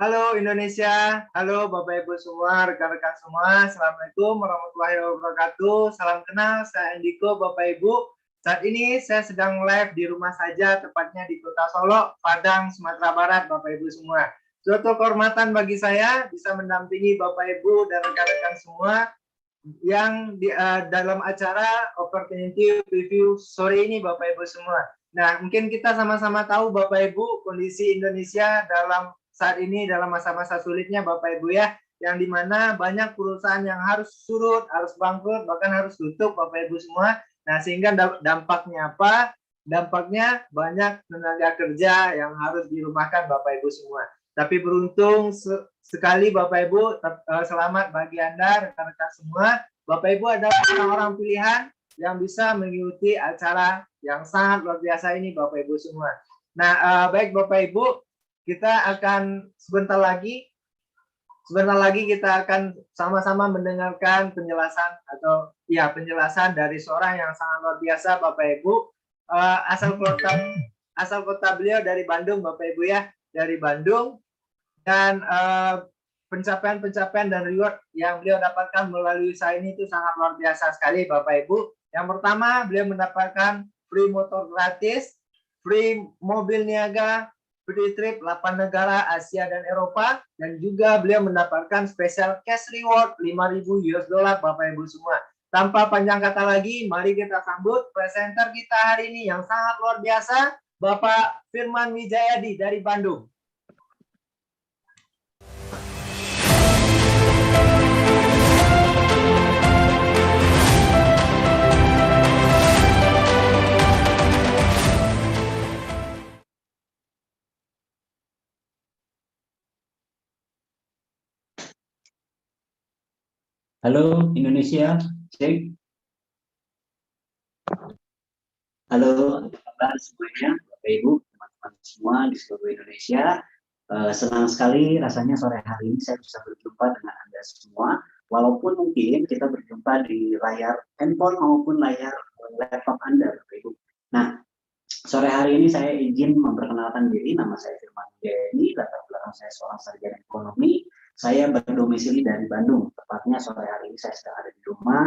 Halo Indonesia, halo Bapak Ibu semua, rekan-rekan semua. Assalamualaikum warahmatullahi wabarakatuh. Salam kenal, saya Andiko, Bapak Ibu. Saat ini saya sedang live di rumah saja, tepatnya di Kota Solo, Padang, Sumatera Barat, Bapak Ibu semua. Suatu kehormatan bagi saya bisa mendampingi Bapak Ibu dan rekan-rekan semua yang dalam acara Opportunity Review sore ini, Bapak Ibu semua. Nah, mungkin kita sama-sama tahu Bapak Ibu kondisi Indonesia dalam saat ini dalam masa-masa sulitnya Bapak Ibu ya, yang dimana banyak perusahaan yang harus surut, harus bangkrut, bahkan harus tutup Bapak Ibu semua. Nah, sehingga dampaknya apa? Dampaknya banyak tenaga kerja yang harus dirumahkan Bapak Ibu semua. Tapi beruntung sekali Bapak Ibu, selamat bagi Anda rekan-rekan semua. Bapak Ibu adalah orang-orang pilihan yang bisa mengikuti acara yang sangat luar biasa ini Bapak Ibu semua. Nah, baik Bapak Ibu, kita akan sebentar lagi kita akan sama-sama mendengarkan penjelasan dari seorang yang sangat luar biasa Bapak Ibu. Asal kota beliau dari Bandung Bapak Ibu ya, dari Bandung, dan pencapaian-pencapaian dan reward yang beliau dapatkan melalui saya ini itu sangat luar biasa sekali Bapak Ibu. Yang pertama, beliau mendapatkan free motor gratis, free mobil niaga, free trip 8 negara Asia dan Eropa, dan juga beliau mendapatkan special cash reward 5.000 US dollar Bapak Ibu semua. Tanpa panjang kata lagi, mari kita sambut presenter kita hari ini yang sangat luar biasa, Bapak Firman Wijayadi dari Bandung. Halo Indonesia, cek. Halo, apa kabar semuanya, Bapak Ibu, teman-teman semua di seluruh Indonesia. Senang sekali rasanya sore hari ini saya bisa berjumpa dengan Anda semua. Walaupun mungkin kita berjumpa di layar handphone maupun layar laptop Anda, Bapak Ibu. Nah, sore hari ini saya izin memperkenalkan diri. Nama saya Firman Wijayadi, latar belakang saya seorang sarjana ekonomi. Saya berdomisili dari Bandung, tepatnya sore hari ini saya sedang ada di rumah,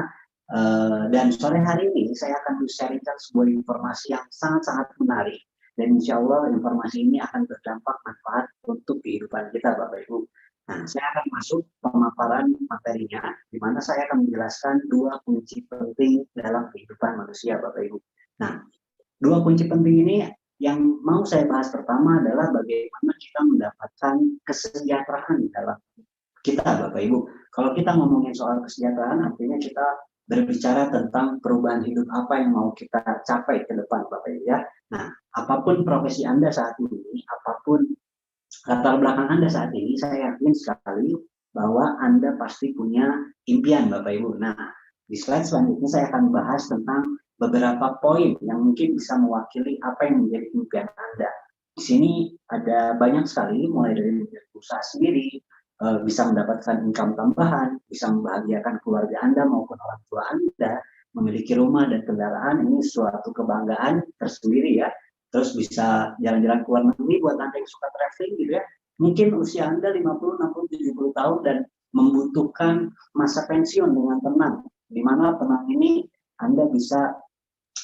dan sore hari ini saya akan sharingkan sebuah informasi yang sangat-sangat menarik, dan insya Allah informasi ini akan berdampak manfaat untuk kehidupan kita Bapak Ibu. Nah, saya akan masuk pemaparan materinya, di mana saya akan menjelaskan dua kunci penting dalam kehidupan manusia Bapak Ibu. Nah, dua kunci penting ini yang mau saya bahas pertama adalah bagaimana kita mendapatkan kesejahteraan dalam kita Bapak Ibu. Kalau kita ngomongin soal kesejahteraan, artinya kita berbicara tentang perubahan hidup apa yang mau kita capai ke depan Bapak Ibu ya. Nah, apapun profesi Anda saat ini, apapun latar belakang Anda saat ini, saya yakin sekali bahwa Anda pasti punya impian Bapak Ibu. Nah, di slide selanjutnya saya akan bahas tentang beberapa poin yang mungkin bisa mewakili apa yang menjadi impian Anda. Di sini ada banyak sekali, mulai dari menjadi usaha sendiri, bisa mendapatkan income tambahan, bisa membahagiakan keluarga Anda maupun orang tua Anda, memiliki rumah dan kendaraan, ini suatu kebanggaan tersendiri ya. Terus bisa jalan-jalan ke luar negeri buat Anda yang suka traveling gitu ya. Mungkin usia Anda 50, 60, 70 tahun dan membutuhkan masa pensiun dengan tenang, di mana tenang ini Anda bisa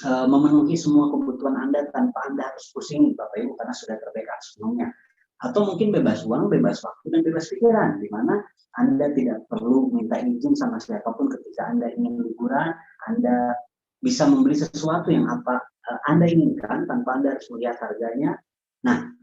memenuhi semua kebutuhan Anda tanpa Anda harus pusing Bapak Ibu karena sudah terbackup semuanya. Atau mungkin bebas uang, bebas waktu, dan bebas pikiran, di mana Anda tidak perlu minta izin sama siapapun ketika Anda ingin liburan, Anda bisa membeli sesuatu yang apa Anda inginkan tanpa Anda harus melihat harganya. Nah,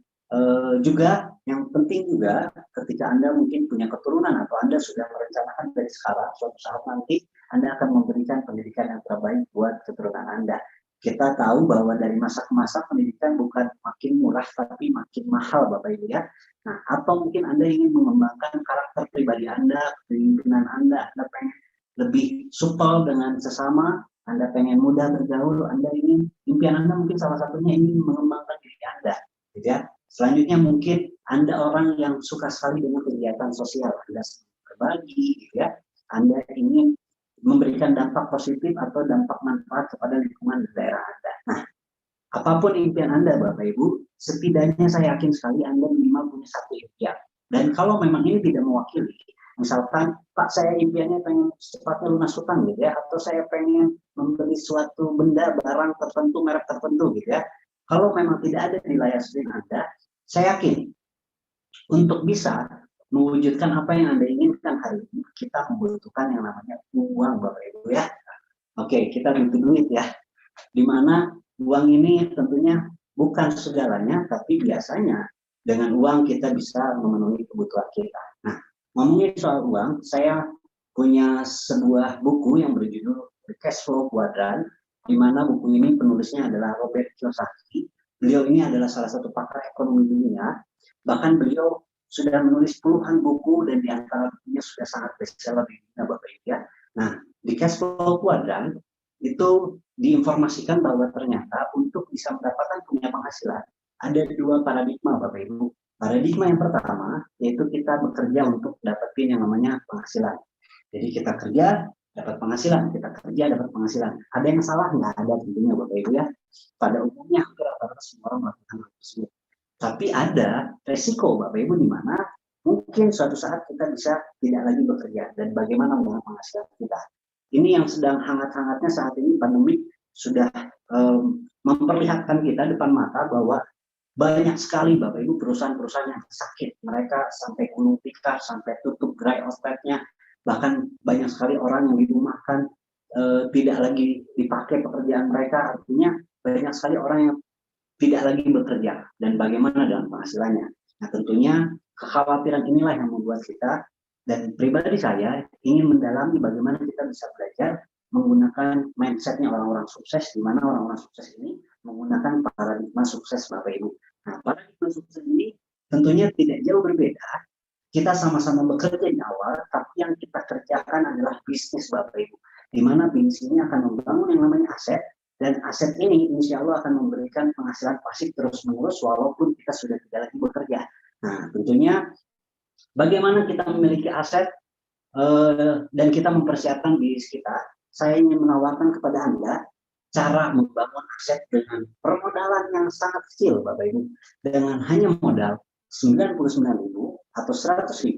juga yang penting juga ketika Anda mungkin punya keturunan atau Anda sudah merencanakan dari sekarang, suatu saat nanti Anda akan memberikan pendidikan yang terbaik buat keturunan Anda. Kita tahu bahwa dari masa ke masa pendidikan bukan makin murah tapi makin mahal Bapak Ibu ya. Nah, atau mungkin Anda ingin mengembangkan karakter pribadi Anda, kepemimpinan Anda pengen lebih supel dengan sesama, Anda pengen mudah bergaul, Anda ingin, impian Anda mungkin salah satunya ingin mengembangkan diri Anda, gitu ya. Selanjutnya mungkin Anda orang yang suka sekali dengan kegiatan sosial, Anda berbagi, gitu ya. Anda ingin memberikan dampak positif atau dampak manfaat kepada lingkungan daerah Anda. Nah, apapun impian Anda Bapak Ibu, setidaknya saya yakin sekali Anda minimal punya satu impian. Dan kalau memang ini tidak mewakili, misalkan Pak saya impiannya pengen secepatnya lunas hutang gitu ya, atau saya pengen membeli suatu benda barang tertentu merek tertentu gitu ya, kalau memang tidak ada di layar screen Anda, saya yakin untuk bisa mewujudkan apa yang Anda inginkan hari ini, kita membutuhkan yang namanya uang Bapak Ibu ya. Oke, kita butuh duit ya. Di mana uang ini tentunya bukan segalanya, tapi biasanya dengan uang kita bisa memenuhi kebutuhan kita. Nah, ngomongin soal uang, saya punya sebuah buku yang berjudul The Cash Flow Quadrant, di mana buku ini penulisnya adalah Robert Kiyosaki. Beliau ini adalah salah satu pakar ekonomi dunia. Bahkan beliau sudah menulis puluhan buku dan di antara bukunya sudah sangat bestseller di dunia Bapak Ibu ya. Nah, di Cash Flow Quadrant itu diinformasikan bahwa ternyata untuk bisa mendapatkan punya penghasilan ada dua paradigma Bapak Ibu. Paradigma yang pertama yaitu kita bekerja untuk dapetin yang namanya penghasilan. Jadi kita kerja dapat penghasilan, kita kerja dapat penghasilan. Ada yang salah? Nggak ada tentunya Bapak Ibu ya. Pada umumnya hampir rata-rata semua orang melakukan hal tersebut. Tapi ada resiko Bapak Ibu di mana mungkin suatu saat kita bisa tidak lagi bekerja dan bagaimana dengan penghasilan kita. Ini yang sedang hangat-hangatnya saat ini pandemi sudah memperlihatkan kita depan mata bahwa banyak sekali Bapak Ibu perusahaan-perusahaan yang sakit. Mereka sampai gulung tikar, sampai tutup gerai outletnya. Bahkan banyak sekali orang yang dirumahkan, tidak lagi dipakai pekerjaan mereka. Artinya banyak sekali orang yang tidak lagi bekerja. Dan bagaimana dengan penghasilannya? Nah tentunya kekhawatiran inilah yang membuat kita, dan pribadi saya ingin mendalami bagaimana kita bisa belajar menggunakan mindsetnya orang-orang sukses, di mana orang-orang sukses ini menggunakan paradigma sukses Bapak Ibu. Nah, paradigma sukses ini tentunya tidak jauh berbeda. Kita sama-sama bekerja di awal, tapi yang kita kerjakan adalah bisnis Bapak Ibu. Di mana bisnis ini akan membangun yang namanya aset, dan aset ini insya Allah akan memberikan penghasilan pasif terus-menerus walaupun kita sudah tidak lagi bekerja. Nah, tentunya bagaimana kita memiliki aset dan kita mempersiapkan diri kita. Saya ingin menawarkan kepada Anda cara membangun aset dengan permodalan yang sangat kecil Bapak Ibu. Dengan hanya modal 99.000 atau 100.000,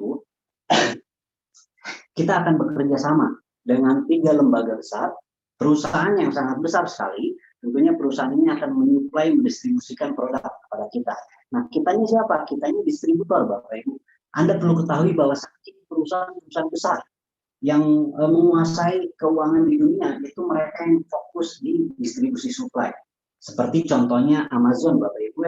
kita akan bekerja sama dengan 3 lembaga besar, perusahaan yang sangat besar sekali. Tentunya perusahaan ini akan menyuplai, mendistribusikan produk kepada kita. Nah, kitanya siapa? Kitanya distributor Bapak Ibu. Anda perlu ketahui bahwa perusahaan-perusahaan besar yang menguasai keuangan di dunia itu mereka yang fokus di distribusi supply. Seperti contohnya Amazon Bapak Ibu.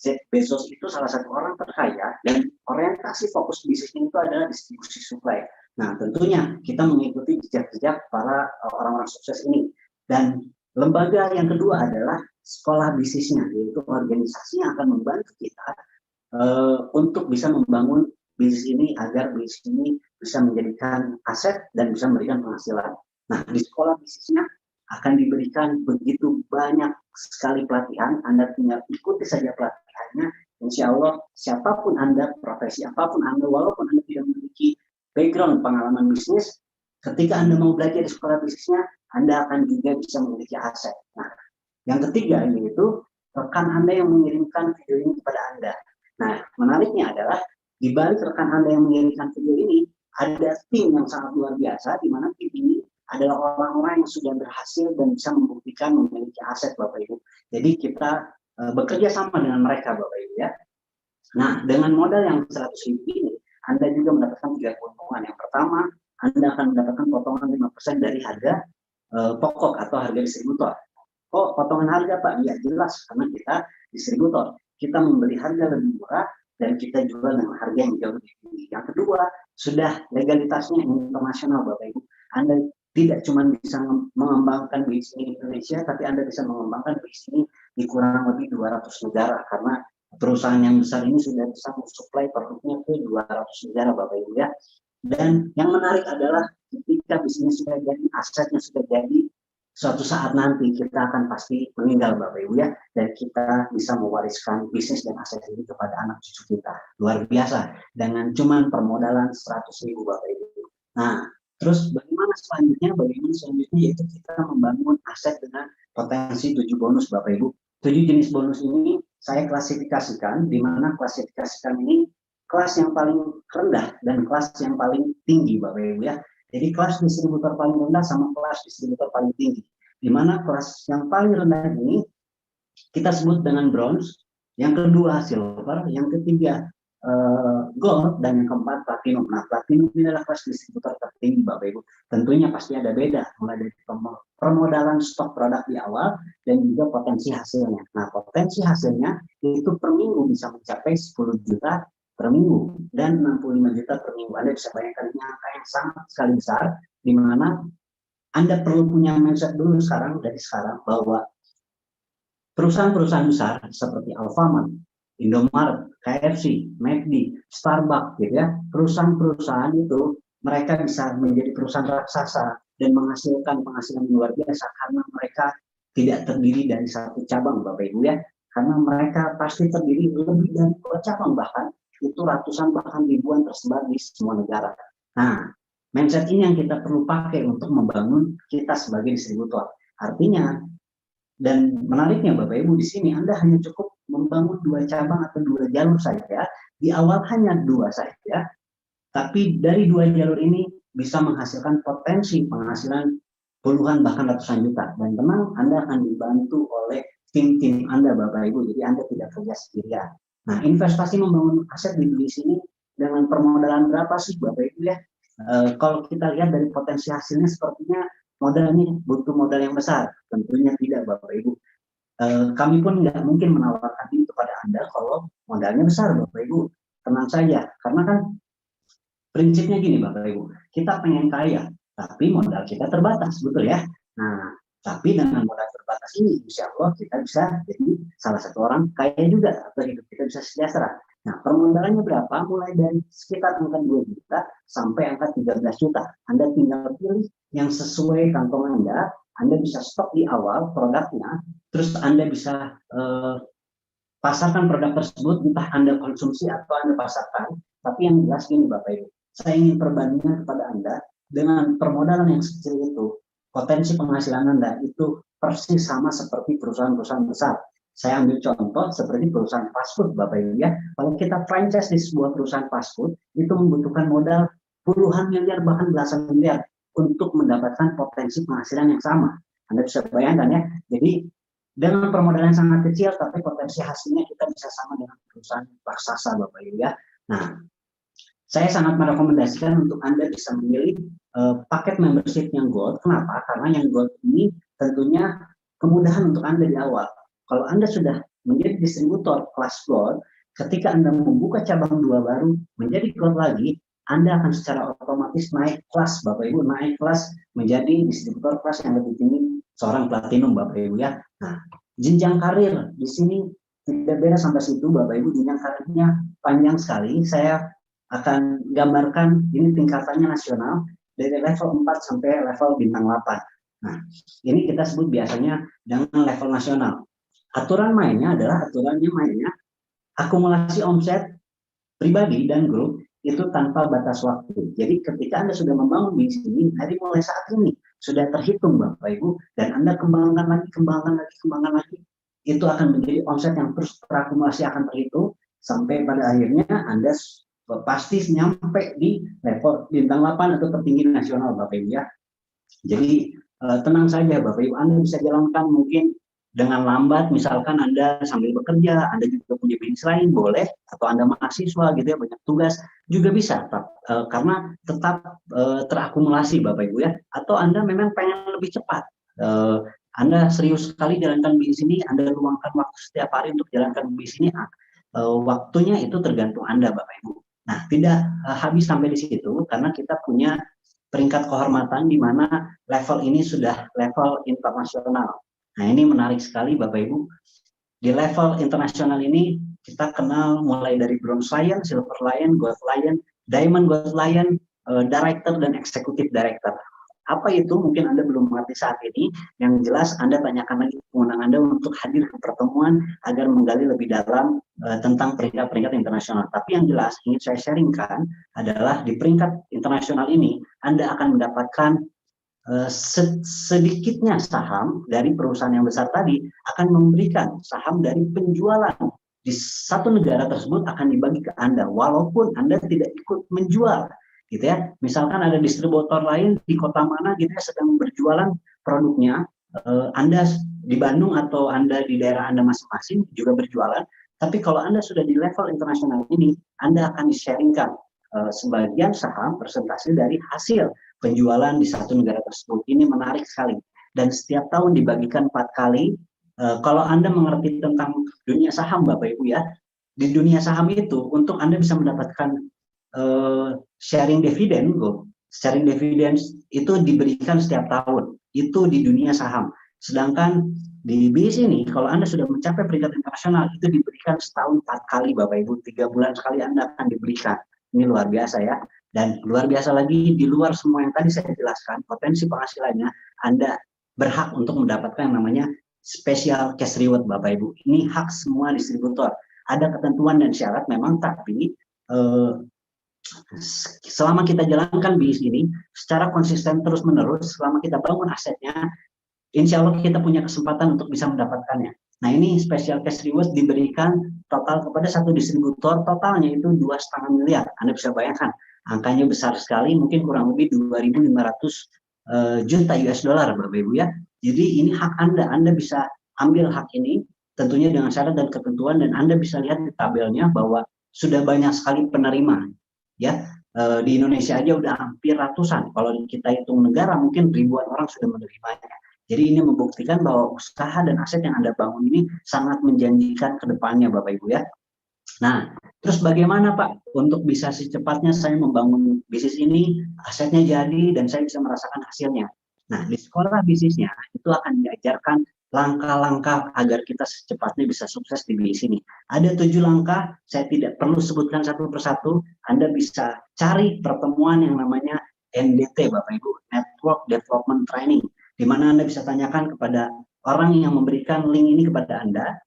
Jeff Bezos itu salah satu orang terkaya dan orientasi fokus bisnisnya itu adalah distribusi supply. Nah tentunya kita mengikuti jejak-jejak para orang-orang sukses ini. Dan lembaga yang kedua adalah sekolah bisnisnya, yaitu organisasi yang akan membantu kita untuk bisa membangun bisnis ini agar bisnis ini bisa menjadikan aset dan bisa memberikan penghasilan. Nah, di sekolah bisnisnya akan diberikan begitu banyak sekali pelatihan. Anda tinggal ikuti saja pelatihannya. Insya Allah, siapapun Anda, profesi apapun Anda, walaupun Anda tidak memiliki background pengalaman bisnis, ketika Anda mau belajar di sekolah bisnisnya, Anda akan juga bisa memiliki aset. Nah, yang ketiga yaitu rekan Anda yang mengirimkan video ini kepada Anda. Nah, menariknya adalah di balik rekan Anda yang mengirimkan video ini, ada tim yang sangat luar biasa, di mana tim ini adalah orang-orang yang sudah berhasil dan bisa membuktikan memiliki aset Bapak Ibu. Jadi kita bekerja sama dengan mereka Bapak Ibu ya. Nah, dengan modal yang 100.000 ini, Anda juga mendapatkan 3 keuntungan. Yang pertama, Anda akan mendapatkan potongan 5% dari harga pokok atau harga distributor. Oh, potongan harga Pak? Ya jelas, karena kita distributor. Kita membeli harga lebih murah dan kita jual dengan harga yang jauh lebih tinggi. Yang kedua, sudah legalitasnya internasional Bapak Ibu. Anda tidak cuma bisa mengembangkan bisnis di Indonesia, tapi Anda bisa mengembangkan bisnis ini di kurang lebih 200 negara, karena perusahaan yang besar ini sudah bisa mensuplai produknya ke 200 negara Bapak Ibu ya. Dan yang menarik adalah ketika bisnis sudah jadi, asetnya sudah jadi, suatu saat nanti kita akan pasti meninggal Bapak Ibu ya, dan kita bisa mewariskan bisnis dan aset ini kepada anak cucu kita. Luar biasa, dengan cuman permodalan 100.000 Bapak Ibu. Nah, terus bagaimana selanjutnya? Yaitu kita membangun aset dengan potensi 7 bonus Bapak Ibu. 7 jenis bonus ini saya klasifikasikan, di mana klasifikasikan ini kelas yang paling rendah dan kelas yang paling tinggi, Bapak Ibu ya. Jadi kelas distributor paling rendah sama kelas distributor paling tinggi. Di mana kelas yang paling rendah ini kita sebut dengan bronze, yang kedua silver, yang ketiga gold, dan yang keempat platinum. Nah, platinum ini adalah kelas distributor tertinggi, Bapak Ibu. Tentunya pasti ada beda, mulai dari permodalan stok produk di awal dan juga potensi hasilnya. Nah, potensi hasilnya itu per minggu bisa mencapai 10 juta per minggu dan 65 juta per minggu. Anda bisa bayangkan ini angka yang sangat sekali besar, di mana Anda perlu punya mindset dulu dari sekarang bahwa perusahaan-perusahaan besar seperti Alfamart, Indomaret, KFC, McD, Starbucks, gitu ya, perusahaan-perusahaan itu mereka bisa menjadi perusahaan raksasa dan menghasilkan penghasilan luar biasa karena mereka tidak terdiri dari satu cabang, Bapak Ibu ya, karena mereka pasti terdiri lebih dari 2 cabang, bahkan itu ratusan bahkan ribuan tersebar di semua negara. Nah, mindset ini yang kita perlu pakai untuk membangun kita sebagai distributor. Artinya, dan menariknya Bapak Ibu, di sini Anda hanya cukup membangun 2 cabang atau 2 jalur saja, di awal hanya 2 saja, tapi dari 2 jalur ini bisa menghasilkan potensi penghasilan puluhan bahkan ratusan juta. Dan tenang, Anda akan dibantu oleh tim-tim Anda Bapak Ibu, jadi Anda tidak kerja sendirian. Nah, investasi membangun aset di sini dengan permodalan berapa sih Bapak Ibu ya? Kalau kita lihat dari potensi hasilnya sepertinya modalnya butuh modal yang besar, tentunya tidak Bapak Ibu. Kami pun nggak mungkin menawarkan ini kepada Anda kalau modalnya besar Bapak Ibu. Tenang saja, karena kan prinsipnya gini Bapak Ibu, kita pengen kaya, tapi modal kita terbatas, betul ya? Nah, tapi dengan modal terbatas ini, insya Allah kita bisa jadi salah satu orang kaya juga, atau hidup kita bisa sejahtera. Nah, permodalannya berapa? Mulai dari sekitar angka 2 juta sampai angka 13 juta. Anda tinggal pilih yang sesuai kantong Anda bisa stok di awal produknya, terus Anda bisa pasarkan produk tersebut, entah Anda konsumsi atau Anda pasarkan. Tapi yang jelas ini Bapak Ibu, saya ingin perbandingan kepada Anda dengan permodalan yang kecil itu, potensi penghasilan Anda itu persis sama seperti perusahaan-perusahaan besar. Saya ambil contoh seperti perusahaan fast food Bapak Ibu ya. Kalau kita franchise di sebuah perusahaan fast food, itu membutuhkan modal puluhan miliar bahkan belasan miliar untuk mendapatkan potensi penghasilan yang sama. Anda bisa bayangkan ya. Jadi dengan permodalan sangat kecil tapi potensi hasilnya kita bisa sama dengan perusahaan raksasa Bapak Ibu ya. Nah, saya sangat merekomendasikan untuk Anda bisa memilih paket membership yang Gold. Kenapa? Karena yang Gold ini tentunya kemudahan untuk Anda di awal. Kalau Anda sudah menjadi distributor kelas Gold, ketika Anda membuka cabang 2 baru menjadi Gold lagi, Anda akan secara otomatis naik kelas Bapak Ibu, naik kelas menjadi distributor kelas yang lebih tinggi seorang platinum Bapak Ibu ya. Nah, jenjang karir di sini tidak beda sampai situ Bapak Ibu, jenjang karirnya panjang sekali. Saya akan gambarkan ini tingkatannya nasional dari level 4 sampai level bintang 8. Nah, ini kita sebut biasanya dengan level nasional. Aturan mainnya adalah akumulasi omset pribadi dan grup itu tanpa batas waktu. Jadi ketika Anda sudah membangun bisnis ini, dari mulai saat ini sudah terhitung Bapak Ibu, dan Anda kembangkan lagi, itu akan menjadi omset yang terus terakumulasi akan terhitung, sampai pada akhirnya Anda pasti nyampe di level bintang 8 atau tertinggi nasional Bapak Ibu ya. Jadi tenang saja Bapak Ibu, Anda bisa jalankan mungkin dengan lambat, misalkan Anda sambil bekerja, Anda juga punya bisnis lain, boleh, atau Anda mahasiswa gitu ya, banyak tugas, juga bisa, karena tetap terakumulasi Bapak Ibu ya, atau Anda memang pengen lebih cepat, Anda serius sekali jalankan bisnis ini, Anda luangkan waktu setiap hari untuk jalankan bisnis ini, waktunya itu tergantung Anda Bapak Ibu. Nah, tidak habis sampai di situ, karena kita punya peringkat kehormatan di mana level ini sudah level internasional. Nah, ini menarik sekali Bapak Ibu. Di level internasional ini kita kenal mulai dari Bronze Lion, Silver Lion, Gold Lion, Diamond Gold Lion, Director dan Executive Director. Apa itu? Mungkin Anda belum mengerti saat ini. Yang jelas Anda tanyakan lagi pengundang Anda untuk hadir ke pertemuan agar menggali lebih dalam tentang peringkat-peringkat internasional. Tapi yang jelas ingin saya sharingkan adalah di peringkat internasional ini Anda akan mendapatkan sedikitnya saham dari perusahaan yang besar tadi akan memberikan saham dari penjualan di satu negara tersebut akan dibagi ke Anda, walaupun Anda tidak ikut menjual, gitu ya. Misalkan ada distributor lain di kota mana gitu ya sedang berjualan produknya, Anda di Bandung atau Anda di daerah Anda masing-masing juga berjualan, tapi kalau Anda sudah di level internasional ini, Anda akan di-sharingkan sebagian saham persentase dari hasil penjualan di satu negara tersebut. Ini menarik sekali. Dan setiap tahun dibagikan 4 kali. Kalau Anda mengerti tentang dunia saham, Bapak Ibu ya, di dunia saham itu untuk Anda bisa mendapatkan sharing dividend itu diberikan setiap tahun. Itu di dunia saham. Sedangkan di BIS ini, kalau Anda sudah mencapai peringkat internasional, itu diberikan setahun 4 kali, Bapak Ibu. 3 bulan sekali Anda akan diberikan. Ini luar biasa ya. Dan luar biasa lagi, di luar semua yang tadi saya jelaskan, potensi penghasilannya, Anda berhak untuk mendapatkan yang namanya special cash reward, Bapak Ibu. Ini hak semua distributor. Ada ketentuan dan syarat memang, tapi selama kita jalankan BIS ini secara konsisten terus-menerus, selama kita bangun asetnya, insya Allah kita punya kesempatan untuk bisa mendapatkannya. Nah, ini special cash reward diberikan total kepada satu distributor, totalnya itu 2,5 miliar. Anda bisa bayangkan, angkanya besar sekali, mungkin kurang lebih 2.500 juta US dollar, Bapak Ibu ya. Jadi ini hak Anda bisa ambil hak ini, tentunya dengan syarat dan ketentuan, dan Anda bisa lihat di tabelnya bahwa sudah banyak sekali penerima. Ya, di Indonesia aja udah hampir ratusan. Kalau kita hitung negara, mungkin ribuan orang sudah menerimanya. Jadi ini membuktikan bahwa usaha dan aset yang Anda bangun ini sangat menjanjikan ke depannya, Bapak Ibu ya. Nah, terus bagaimana Pak untuk bisa secepatnya saya membangun bisnis ini, asetnya jadi, dan saya bisa merasakan hasilnya. Nah, di sekolah bisnisnya itu akan diajarkan langkah-langkah agar kita secepatnya bisa sukses di bisnis ini. Ada 7 langkah, saya tidak perlu sebutkan satu persatu. Anda bisa cari pertemuan yang namanya NDT, Bapak Ibu, Network Development Training, di mana Anda bisa tanyakan kepada orang yang memberikan link ini kepada Anda,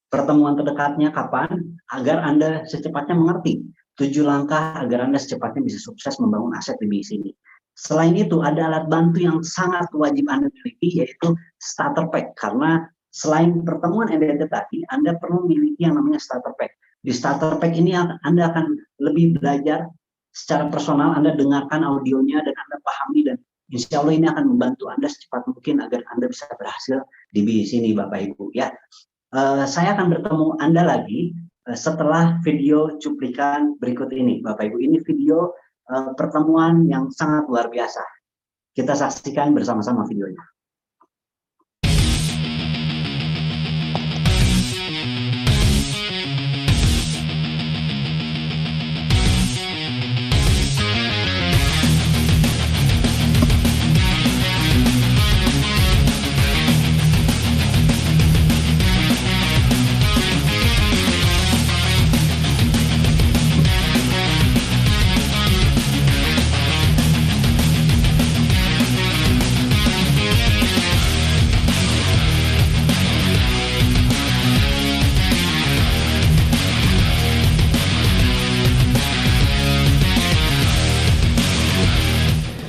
pertemuan terdekatnya kapan, agar Anda secepatnya mengerti 7 langkah agar Anda secepatnya bisa sukses membangun aset di bisnis ini. Selain itu, ada alat bantu yang sangat wajib Anda miliki, yaitu starter pack. Karena selain pertemuan NDT tadi, Anda perlu memiliki yang namanya starter pack. Di starter pack ini Anda akan lebih belajar secara personal, Anda dengarkan audionya dan Anda pahami, dan insya Allah ini akan membantu Anda secepat mungkin agar Anda bisa berhasil di bisnis ini, Bapak Ibu ya. Saya akan bertemu Anda lagi setelah video cuplikan berikut ini, Bapak Ibu. Ini video pertemuan yang sangat luar biasa. Kita saksikan bersama-sama videonya.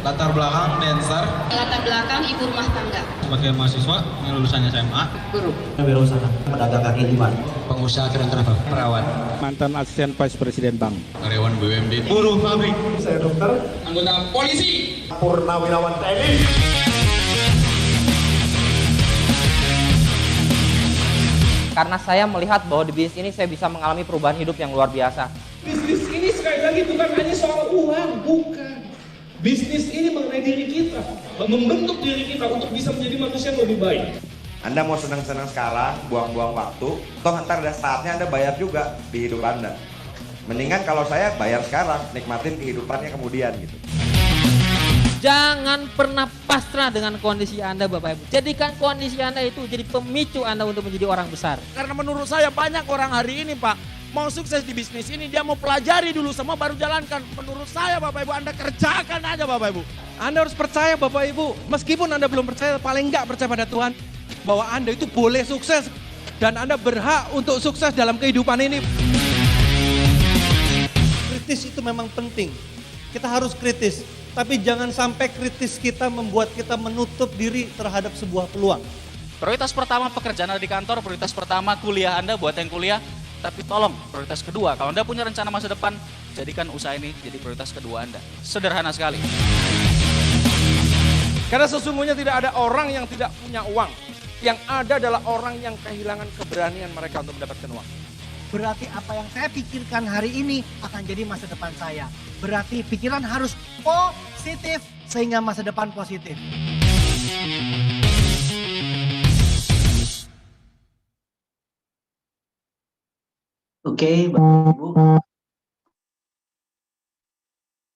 Latar belakang dancer. Latar belakang ibu rumah tangga. Sebagai mahasiswa yang lulusannya SMA. Guru. Wirausaha, pedagang kaki lima. Pengusaha keren travel. Perawat. Mantan asisten vice presiden bank. Karyawan BUMD. Buruh pabrik. Saya dokter. Anggota polisi. Purnawirawan TNI. Karena saya melihat bahwa di bisnis ini saya bisa mengalami perubahan hidup yang luar biasa. Bisnis ini sekali lagi bukan hanya soal uang, bukan. Bisnis ini mengenai diri kita, membentuk diri kita untuk bisa menjadi manusia yang lebih baik. Anda mau senang-senang sekarang, buang-buang waktu, toh ntar ada saatnya Anda bayar juga di hidup Anda. Mendingan kalau saya bayar sekarang, nikmatin kehidupannya kemudian gitu. Jangan pernah pasrah dengan kondisi Anda, Bapak Ibu. Jadikan kondisi Anda itu jadi pemicu Anda untuk menjadi orang besar. Karena menurut saya banyak orang hari ini Pak, mau sukses di bisnis ini dia mau pelajari dulu semua baru jalankan. Menurut saya Bapak Ibu Anda kerjakan aja Bapak Ibu. Anda harus percaya Bapak Ibu, meskipun Anda belum percaya, paling enggak percaya pada Tuhan, bahwa Anda itu boleh sukses dan Anda berhak untuk sukses dalam kehidupan ini. Kritis itu memang penting, kita harus kritis. Tapi jangan sampai kritis kita membuat kita menutup diri terhadap sebuah peluang. Prioritas pertama pekerjaan Anda di kantor, prioritas pertama kuliah Anda buat yang kuliah, tapi tolong prioritas kedua. Kalau Anda punya rencana masa depan, jadikan usaha ini jadi prioritas kedua Anda. Sederhana sekali. Karena sesungguhnya tidak ada orang yang tidak punya uang. Yang ada adalah orang yang kehilangan keberanian mereka untuk mendapatkan uang. Berarti apa yang saya pikirkan hari ini akan jadi masa depan saya. Berarti pikiran harus positif sehingga masa depan positif. Oke, Bapak Ibu.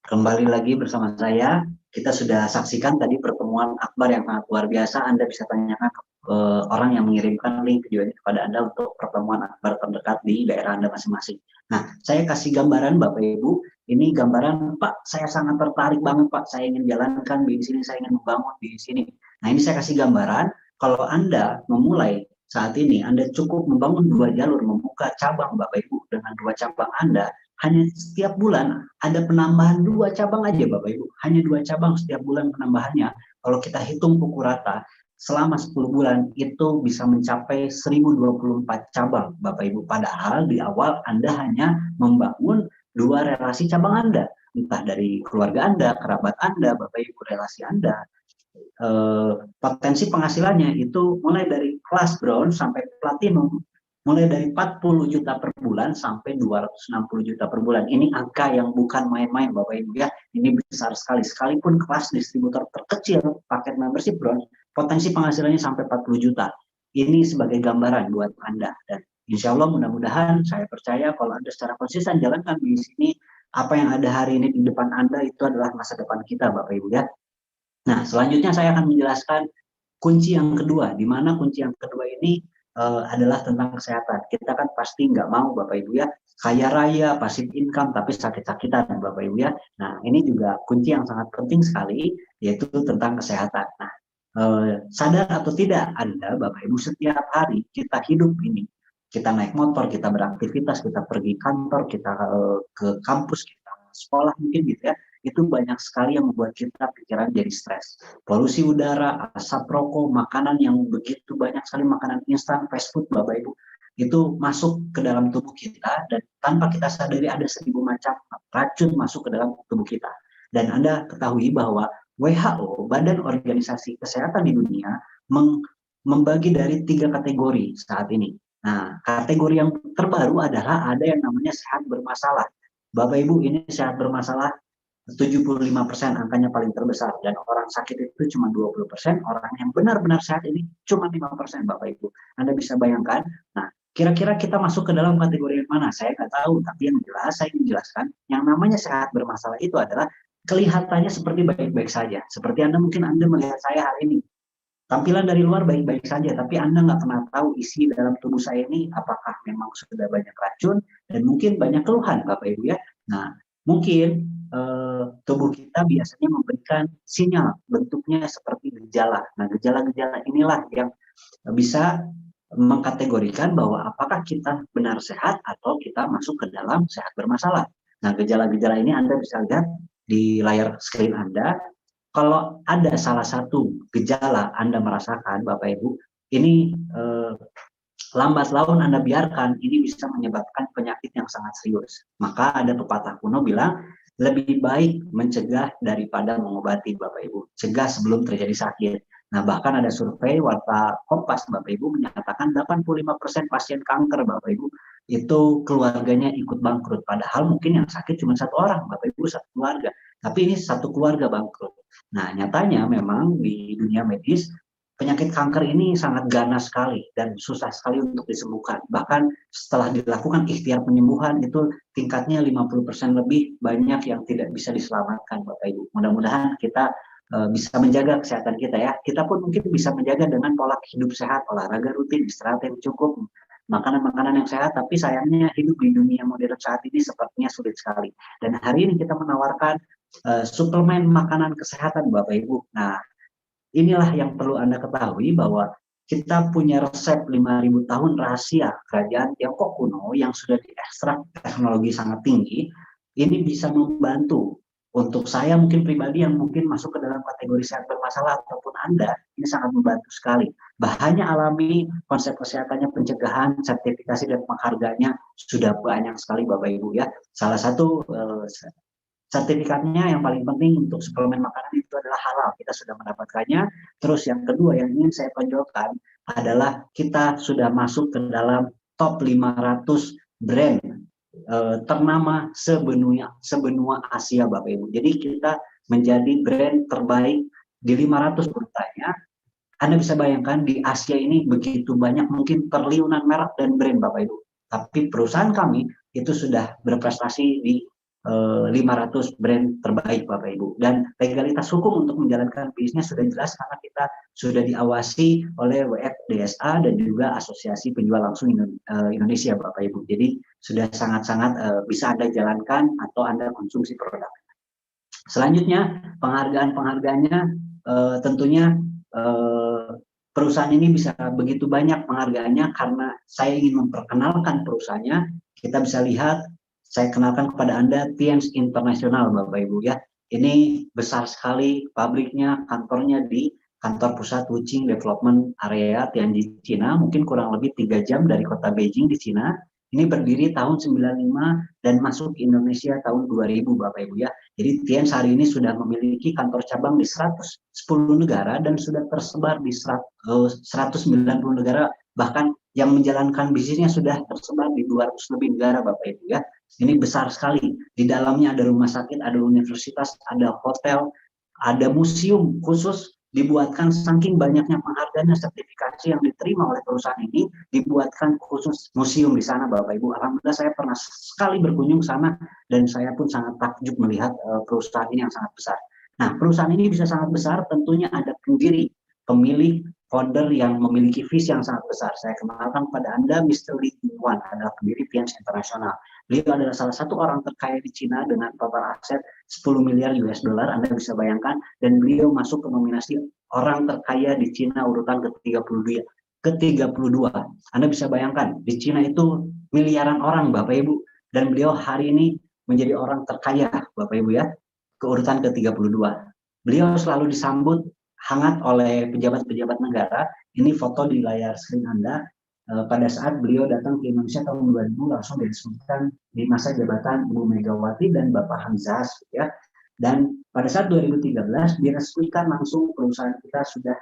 Kembali lagi bersama saya. Kita sudah saksikan tadi pertemuan akbar yang sangat luar biasa. Anda bisa tanyakan ke orang yang mengirimkan link video ini kepada Anda untuk pertemuan akbar terdekat di daerah Anda masing-masing. Nah, saya kasih gambaran Bapak Ibu. Ini gambaran, Pak, saya sangat tertarik banget Pak. Saya ingin jalankan di sini, saya ingin membangun di sini. Nah, ini saya kasih gambaran. Kalau Anda memulai saat ini, Anda cukup membangun 2 jalur, membuka cabang Bapak Ibu. Dengan 2 cabang Anda, hanya setiap bulan ada penambahan 2 cabang aja Bapak Ibu. Hanya 2 cabang setiap bulan penambahannya. Kalau kita hitung pukul rata, selama 10 bulan itu bisa mencapai 1024 cabang Bapak Ibu. Padahal di awal Anda hanya membangun 2 relasi cabang Anda. Entah dari keluarga Anda, kerabat Anda, Bapak Ibu, relasi Anda. Potensi penghasilannya itu mulai dari kelas bronze sampai platinum. Mulai dari 40 juta per bulan sampai 260 juta per bulan. Ini angka yang bukan main-main Bapak Ibu ya. Ini besar sekali. Sekalipun kelas distributor terkecil paket membership bronze, potensi penghasilannya sampai 40 juta. Ini sebagai gambaran buat Anda. Dan insya Allah mudah-mudahan saya percaya kalau Anda secara konsisten jalankan di sini, apa yang ada hari ini di depan Anda itu adalah masa depan kita Bapak Ibu ya. Nah, selanjutnya saya akan menjelaskan kunci yang kedua. Di mana kunci yang kedua ini adalah tentang kesehatan. Kita kan pasti nggak mau Bapak Ibu ya, kaya raya, passive income, tapi sakit-sakitan Bapak Ibu ya. Nah, ini juga kunci yang sangat penting sekali, yaitu tentang kesehatan. Nah, sadar atau tidak Anda Bapak Ibu, setiap hari kita hidup ini, kita naik motor, kita beraktivitas, kita pergi kantor, kita ke kampus, kita sekolah mungkin gitu ya, itu banyak sekali yang membuat kita pikiran jadi stres. Polusi udara, asap rokok, makanan yang begitu banyak sekali, makanan instan, fast food Bapak Ibu, itu masuk ke dalam tubuh kita dan tanpa kita sadari ada 1000 macam racun masuk ke dalam tubuh kita. Dan Anda ketahui bahwa WHO, Badan Organisasi Kesehatan di Dunia, membagi dari 3 kategori saat ini. Nah, kategori yang terbaru adalah ada yang namanya sehat bermasalah. Bapak Ibu, ini sehat bermasalah 75% angkanya paling terbesar, dan orang sakit itu cuma 20%, orang yang benar-benar sehat ini cuma 5% Bapak Ibu. Anda bisa bayangkan. Nah, kira-kira kita masuk ke dalam kategori yang mana? Saya nggak tahu, tapi yang jelas saya menjelaskan, yang namanya sehat bermasalah itu adalah kelihatannya seperti baik-baik saja. Seperti mungkin Anda melihat saya hari ini. Tampilan dari luar baik-baik saja, tapi Anda nggak pernah tahu isi dalam tubuh saya ini apakah memang sudah banyak racun dan mungkin banyak keluhan Bapak Ibu ya. Nah, mungkin tubuh kita biasanya memberikan sinyal bentuknya seperti gejala. Nah, gejala-gejala inilah yang bisa mengkategorikan bahwa apakah kita benar sehat atau kita masuk ke dalam sehat bermasalah. Nah, gejala-gejala ini Anda bisa lihat di layar screen Anda. Kalau ada salah satu gejala Anda merasakan, Bapak Ibu, ini lambat laun Anda biarkan, ini bisa menyebabkan penyakit yang sangat serius. Maka ada pepatah kuno bilang, lebih baik mencegah daripada mengobati Bapak Ibu. Cegah sebelum terjadi sakit. Nah, bahkan ada survei Warta Kompas Bapak Ibu menyatakan 85% pasien kanker Bapak Ibu itu keluarganya ikut bangkrut. Padahal mungkin yang sakit cuma 1 orang Bapak Ibu, 1 keluarga. Tapi ini 1 keluarga bangkrut. Nah, nyatanya memang di dunia medis penyakit kanker ini sangat ganas sekali dan susah sekali untuk disembuhkan. Bahkan setelah dilakukan ikhtiar penyembuhan itu tingkatnya 50% lebih banyak yang tidak bisa diselamatkan Bapak Ibu. Mudah-mudahan kita bisa menjaga kesehatan kita ya. Kita pun mungkin bisa menjaga dengan pola hidup sehat, olahraga rutin, istirahat yang cukup, makanan-makanan yang sehat, tapi sayangnya hidup di dunia modern saat ini sepertinya sulit sekali. Dan hari ini kita menawarkan suplemen makanan kesehatan Bapak Ibu. Nah, inilah yang perlu Anda ketahui bahwa kita punya resep 5.000 tahun rahasia kerajaan Tiongkok kuno yang sudah diekstrak teknologi sangat tinggi. Ini bisa membantu Untuk saya mungkin pribadi yang mungkin masuk ke dalam kategori sehat bermasalah ataupun Anda, ini sangat membantu sekali. Bahannya alami, konsep kesehatannya pencegahan, sertifikasi dan penghargaannya sudah banyak sekali Bapak Ibu ya. Salah satu sertifikatnya yang paling penting untuk suplemen makanan itu adalah halal, kita sudah mendapatkannya. Terus yang kedua yang ingin saya tonjolkan adalah kita sudah masuk ke dalam top 500 brand ternama sebenua Asia Bapak Ibu. Jadi kita menjadi brand terbaik di 500 urutannya. Anda bisa bayangkan di Asia ini begitu banyak, mungkin triliunan merek dan brand Bapak Ibu. Tapi perusahaan kami itu sudah berprestasi di 500 brand terbaik Bapak Ibu, dan legalitas hukum untuk menjalankan bisnisnya sudah jelas karena kita sudah diawasi oleh WFDSA dan juga Asosiasi Penjual Langsung Indonesia Bapak Ibu. Jadi sudah sangat-sangat bisa Anda jalankan atau Anda konsumsi produk. Selanjutnya penghargaannya tentunya perusahaan ini bisa begitu banyak penghargaannya karena saya ingin memperkenalkan perusahaannya. Kita bisa lihat, saya kenalkan kepada Anda Tianz International Bapak Ibu ya. Ini besar sekali pabriknya, kantornya di kantor pusat Wuxing Development Area Tianjin, Cina, mungkin kurang lebih 3 jam dari kota Beijing di Cina. Ini berdiri tahun 95 dan masuk ke Indonesia tahun 2000 Bapak Ibu ya. Jadi Tianz hari ini sudah memiliki kantor cabang di 110 negara dan sudah tersebar di 190 negara, bahkan yang menjalankan bisnisnya sudah tersebar di 200 lebih negara Bapak Ibu ya. Ini besar sekali. Di dalamnya ada rumah sakit, ada universitas, ada hotel, ada museum khusus dibuatkan. Saking banyaknya penghargaan dan sertifikasi yang diterima oleh perusahaan ini, dibuatkan khusus museum di sana Bapak Ibu. Alhamdulillah saya pernah sekali berkunjung sana dan saya pun sangat takjub melihat perusahaan ini yang sangat besar. Nah, perusahaan ini bisa sangat besar, tentunya ada pendiri, pemilik, founder yang memiliki visi yang sangat besar. Saya kenalkan kepada Anda Mr. Li Yingwan, adalah pendiri Tianz International. Beliau adalah salah satu orang terkaya di Cina dengan total aset 10 miliar US dollar, Anda bisa bayangkan, dan beliau masuk ke nominasi orang terkaya di Cina urutan ke-32. Anda bisa bayangkan, di Cina itu miliaran orang Bapak Ibu, dan beliau hari ini menjadi orang terkaya Bapak Ibu ya, ke urutan ke-32. Beliau selalu disambut hangat oleh pejabat-pejabat negara. Ini foto di layar screen Anda. Pada saat beliau datang ke Indonesia tahun 2000 langsung diresmikan di masa jabatan Ibu Megawati dan Bapak Hamzah ya. Dan pada saat 2013 diresmikan langsung perusahaan kita sudah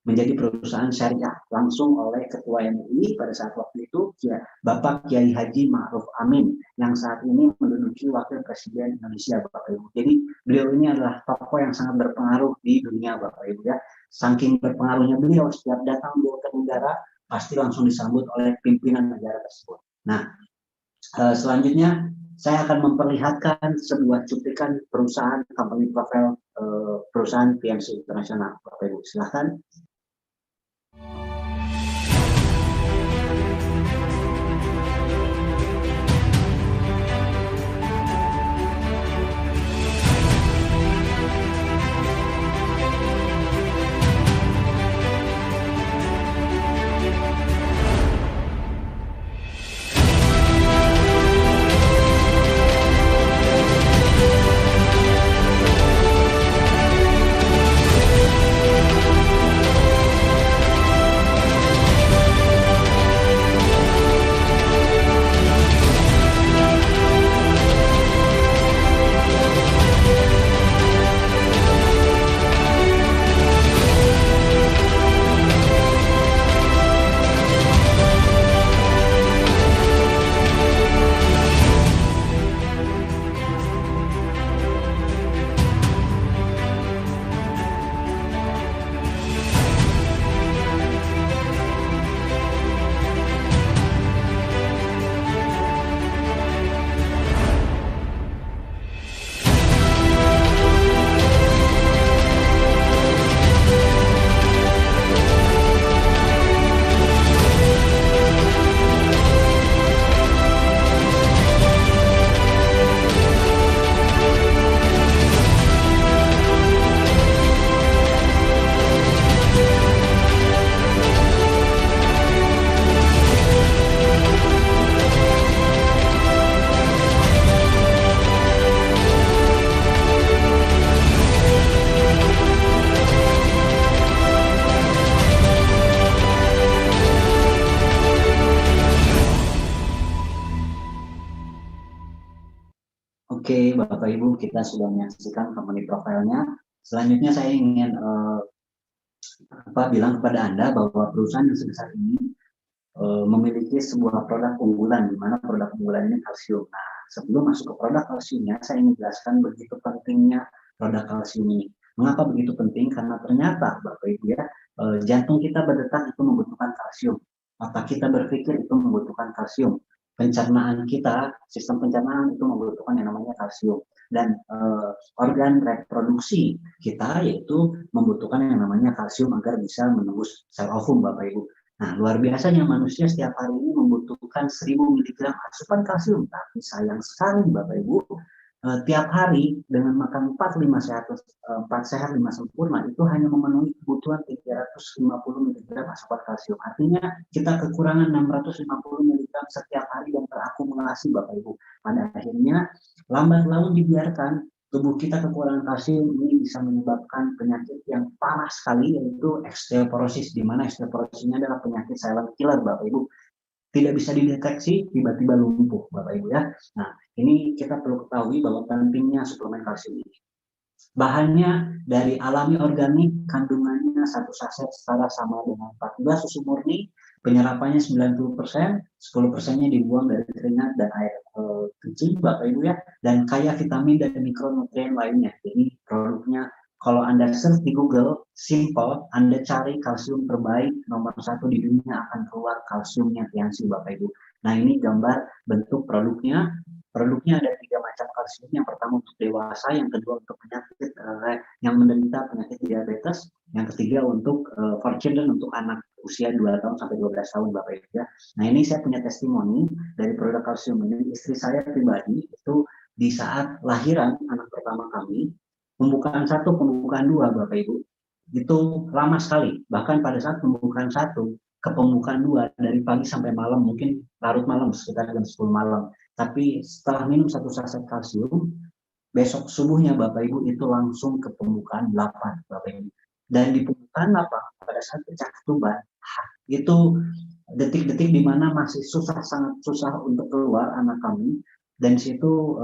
menjadi perusahaan syariah langsung oleh Ketua MUI pada saat waktu itu ya, Bapak Kiai Haji Ma'ruf Amin yang saat ini menduduki Wakil Presiden Indonesia Bapak Ibu. Jadi beliau ini adalah tokoh yang sangat berpengaruh di dunia Bapak Ibu ya. Saking berpengaruhnya beliau, setiap datang beliau ke negara pasti langsung disambut oleh pimpinan negara tersebut. Nah, selanjutnya saya akan memperlihatkan sebuah cuplikan perusahaan company profile perusahaan Tianz International Bapak Ibu. Silahkan. Oke, Bapak Ibu, kita sudah menyaksikan company profile-nya. Selanjutnya saya ingin bilang kepada Anda bahwa perusahaan yang sebesar ini memiliki sebuah produk unggulan, di mana produk unggulan ini kalsium. Nah, sebelum masuk ke produk kalsiumnya, saya ingin jelaskan begitu pentingnya produk kalsium ini. Mengapa begitu penting? Karena ternyata, Bapak Ibu ya, jantung kita berdetak itu membutuhkan kalsium. Otak kita berpikir itu membutuhkan kalsium. Pencernaan kita, sistem pencernaan itu membutuhkan yang namanya kalsium. Dan organ reproduksi kita yaitu membutuhkan yang namanya kalsium agar bisa menembus sel ovum, Bapak Ibu. Nah, luar biasanya manusia setiap hari ini membutuhkan 1000 mg asupan kalsium. Tapi sayang sekali, Bapak Ibu, tiap hari dengan makan 4 sehat 5 sempurna itu hanya memenuhi kebutuhan 350 mg asupan kalsium. Artinya kita kekurangan 650 mg setiap hari yang terakumulasi, Bapak Ibu. Pada akhirnya lambat laun dibiarkan tubuh kita kekurangan kalsium ini bisa menyebabkan penyakit yang parah sekali, yaitu osteoporosis, di mana osteoporosisnya adalah penyakit silent killer, Bapak Ibu. Tidak bisa dideteksi, tiba-tiba lumpuh, Bapak Ibu ya. Nah, ini kita perlu ketahui bahwa pentingnya suplemen kalsium ini. Bahannya dari alami organik, kandungannya 1 saset setara sama dengan 14 susu murni, penyerapannya 90%, 10%-nya dibuang dari keringat dan air kencing, Bapak Ibu ya, dan kaya vitamin dan mikronutrien lainnya. Jadi produknya, kalau Anda search di Google, simple, Anda cari kalsium terbaik nomor 1 di dunia, akan keluar kalsiumnya Tianxi, Bapak Ibu. Nah, ini gambar bentuk produknya. Produknya ada 3 macam kalsium. Yang pertama untuk dewasa, yang kedua untuk penyakit yang menderita penyakit diabetes, yang ketiga untuk for children, untuk anak usia 2 tahun sampai 12 tahun, Bapak Ibu ya. Nah, ini saya punya testimoni dari produk kalsium ini. Istri saya pribadi itu di saat lahiran anak pertama kami, pembukaan 1, pembukaan 2, Bapak Ibu, itu lama sekali. Bahkan pada saat pembukaan 1 ke pembukaan 2 dari pagi sampai malam, mungkin larut malam sekitar jam 10 malam. Tapi setelah minum 1 saset kalsium, besok subuhnya Bapak Ibu itu langsung ke pembukaan 8, Bapak Ibu. Dan di pembukaan 8 pada saat pecah ketuban, itu detik-detik di mana masih sangat susah untuk keluar anak kami. Dan situ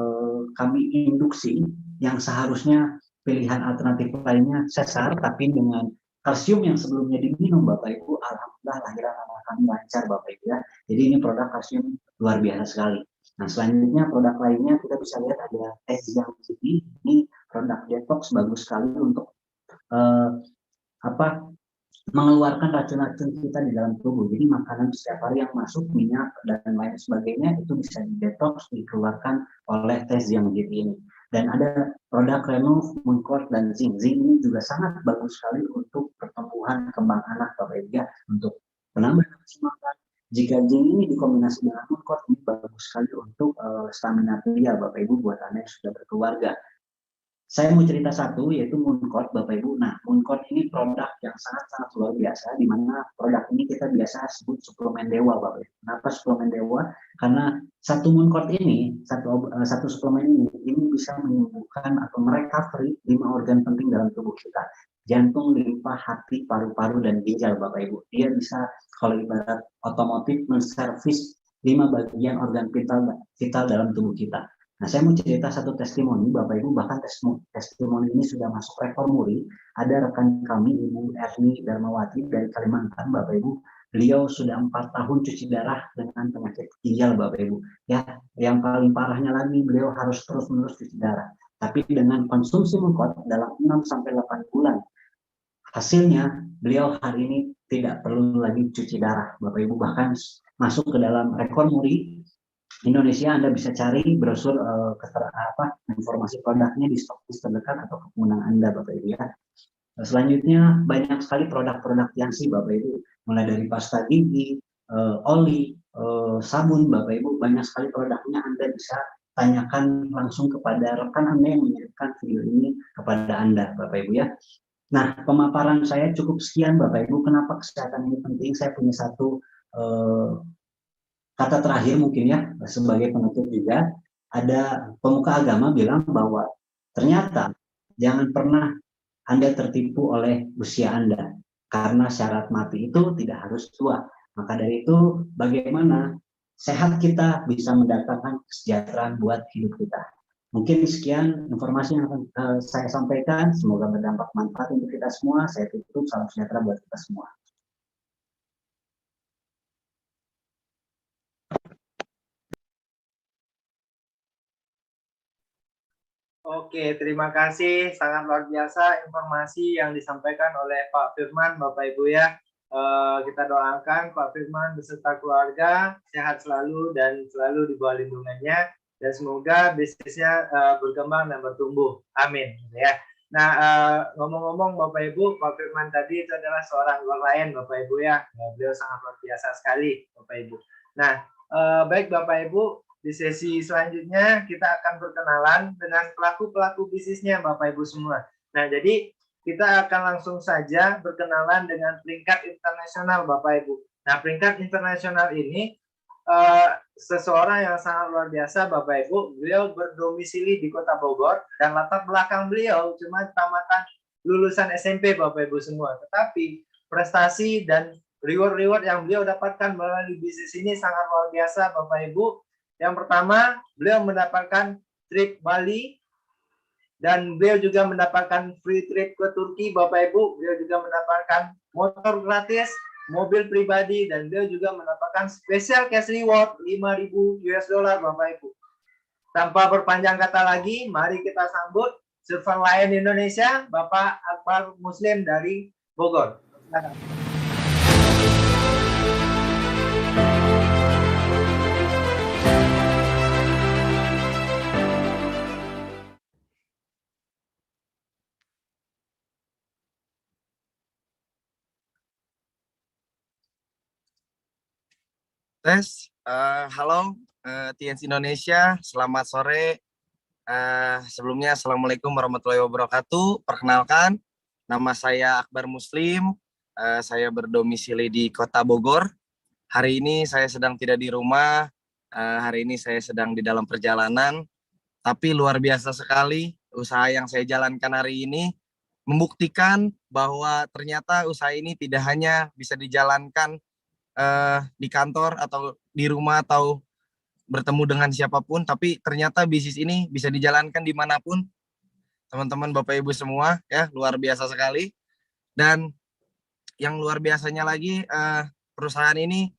kami induksi yang seharusnya pilihan alternatif lainnya sesar, tapi dengan kalsium yang sebelumnya diminum, Bapak Ibu, alhamdulillah lahiran anak kami lancar, Bapak Ibu ya. Jadi ini produk kalsium luar biasa sekali. Nah, selanjutnya produk lainnya kita bisa lihat ada Yang City. Ini produk detox bagus sekali untuk mengeluarkan racun-racun kita di dalam tubuh. Jadi makanan setiap hari yang masuk, minyak dan lain sebagainya itu bisa didetox, dikeluarkan oleh Yang City ini. Dan ada produk Remove, Mooncourt, dan Zinc. Zinc ini juga sangat bagus sekali untuk pertumbuhan kembang anak, Bapak Ibu ya, untuk penambahan nafsu makan. Jika Zinc ini dikombinasi dengan Mooncourt, ini bagus sekali untuk stamina pria, Bapak Ibu, buat Anda yang sudah berkeluarga. Saya mau cerita satu, yaitu Mooncourt, Bapak Ibu. Nah, Mooncourt ini produk yang sangat-sangat luar biasa, di mana produk ini kita biasa sebut suplemen dewa, Bapak Ibu. Kenapa suplemen dewa? Karena satu Mooncourt ini, satu suplemen ini bisa menyembuhkan atau merecovery 5 organ penting dalam tubuh kita. Jantung, limpa, hati, paru-paru, dan ginjal, Bapak Ibu. Dia bisa, kalau ibarat otomotif, menservis 5 bagian organ vital dalam tubuh kita. Nah, saya mau cerita satu testimoni, Bapak Ibu, bahkan testimoni ini sudah masuk rekor muri. Ada rekan kami, Ibu Erni Darmawati dari Kalimantan, Bapak Ibu. Beliau sudah 4 tahun cuci darah dengan penyakit ginjal, Bapak Ibu. Ya, yang paling parahnya lagi, beliau harus terus-menerus cuci darah. Tapi dengan konsumsi Mooncourt dalam 6-8 bulan, hasilnya beliau hari ini tidak perlu lagi cuci darah, Bapak Ibu. Bahkan masuk ke dalam rekor muri Indonesia. Anda bisa cari brosur informasi produknya di stokis terdekat atau kepunang Anda, Bapak Ibu ya. Selanjutnya banyak sekali produk-produk Tianxi, Bapak Ibu, mulai dari pasta gigi, oli, sabun, Bapak Ibu, banyak sekali produknya. Anda bisa tanyakan langsung kepada rekan Anda yang mengirimkan video ini kepada Anda, Bapak Ibu ya. Nah, pemaparan saya cukup sekian, Bapak Ibu. Kenapa kesehatan ini penting? Saya punya satu kata terakhir mungkin ya, sebagai penutup juga. Ada pemuka agama bilang bahwa ternyata jangan pernah Anda tertipu oleh usia Anda, karena syarat mati itu tidak harus tua. Maka dari itu, bagaimana sehat kita bisa mendatangkan kesejahteraan buat hidup kita. Mungkin sekian informasi yang akan saya sampaikan. Semoga berdampak manfaat untuk kita semua. Saya tutup. Salam sejahtera buat kita semua. Oke, terima kasih. Sangat luar biasa informasi yang disampaikan oleh Pak Firman, Bapak Ibu ya. Kita doakan Pak Firman beserta keluarga sehat selalu dan selalu di bawah lindungannya. Dan semoga bisnisnya berkembang dan bertumbuh. Amin. Ya. Nah, ngomong-ngomong Bapak Ibu, Pak Firman tadi itu adalah seorang nelayan Bapak Ibu ya. Beliau sangat luar biasa sekali Bapak Ibu. Nah, baik Bapak Ibu, di sesi selanjutnya kita akan berkenalan dengan pelaku-pelaku bisnisnya Bapak Ibu semua. Nah, jadi kita akan langsung saja berkenalan dengan peringkat internasional Bapak Ibu. Nah, peringkat internasional ini seseorang yang sangat luar biasa Bapak Ibu. Beliau berdomisili di Kota Bogor dan latar belakang beliau cuma tamatan lulusan SMP Bapak Ibu semua. Tetapi prestasi dan reward-reward yang beliau dapatkan melalui bisnis ini sangat luar biasa Bapak Ibu. Yang pertama, beliau mendapatkan trip Bali dan beliau juga mendapatkan free trip ke Turki Bapak Ibu. Beliau juga mendapatkan motor gratis, mobil pribadi, dan beliau juga mendapatkan special cash reward 5.000 US dollar Bapak Ibu. Tanpa berpanjang kata lagi, mari kita sambut Servant Lion Indonesia, Bapak Akbar Muslim dari Bogor. Silakan. Tes, halo TNC Indonesia, selamat sore. Sebelumnya Assalamualaikum warahmatullahi wabarakatuh. Perkenalkan, nama saya Akbar Muslim. Saya berdomisili di Kota Bogor. Hari ini saya sedang tidak di rumah. Hari ini saya sedang di dalam perjalanan. Tapi luar biasa sekali usaha yang saya jalankan hari ini membuktikan bahwa ternyata usaha ini tidak hanya bisa dijalankan di kantor atau di rumah atau bertemu dengan siapapun, tapi ternyata bisnis ini bisa dijalankan dimanapun, teman-teman Bapak Ibu semua ya, luar biasa sekali. Dan yang luar biasanya lagi, perusahaan ini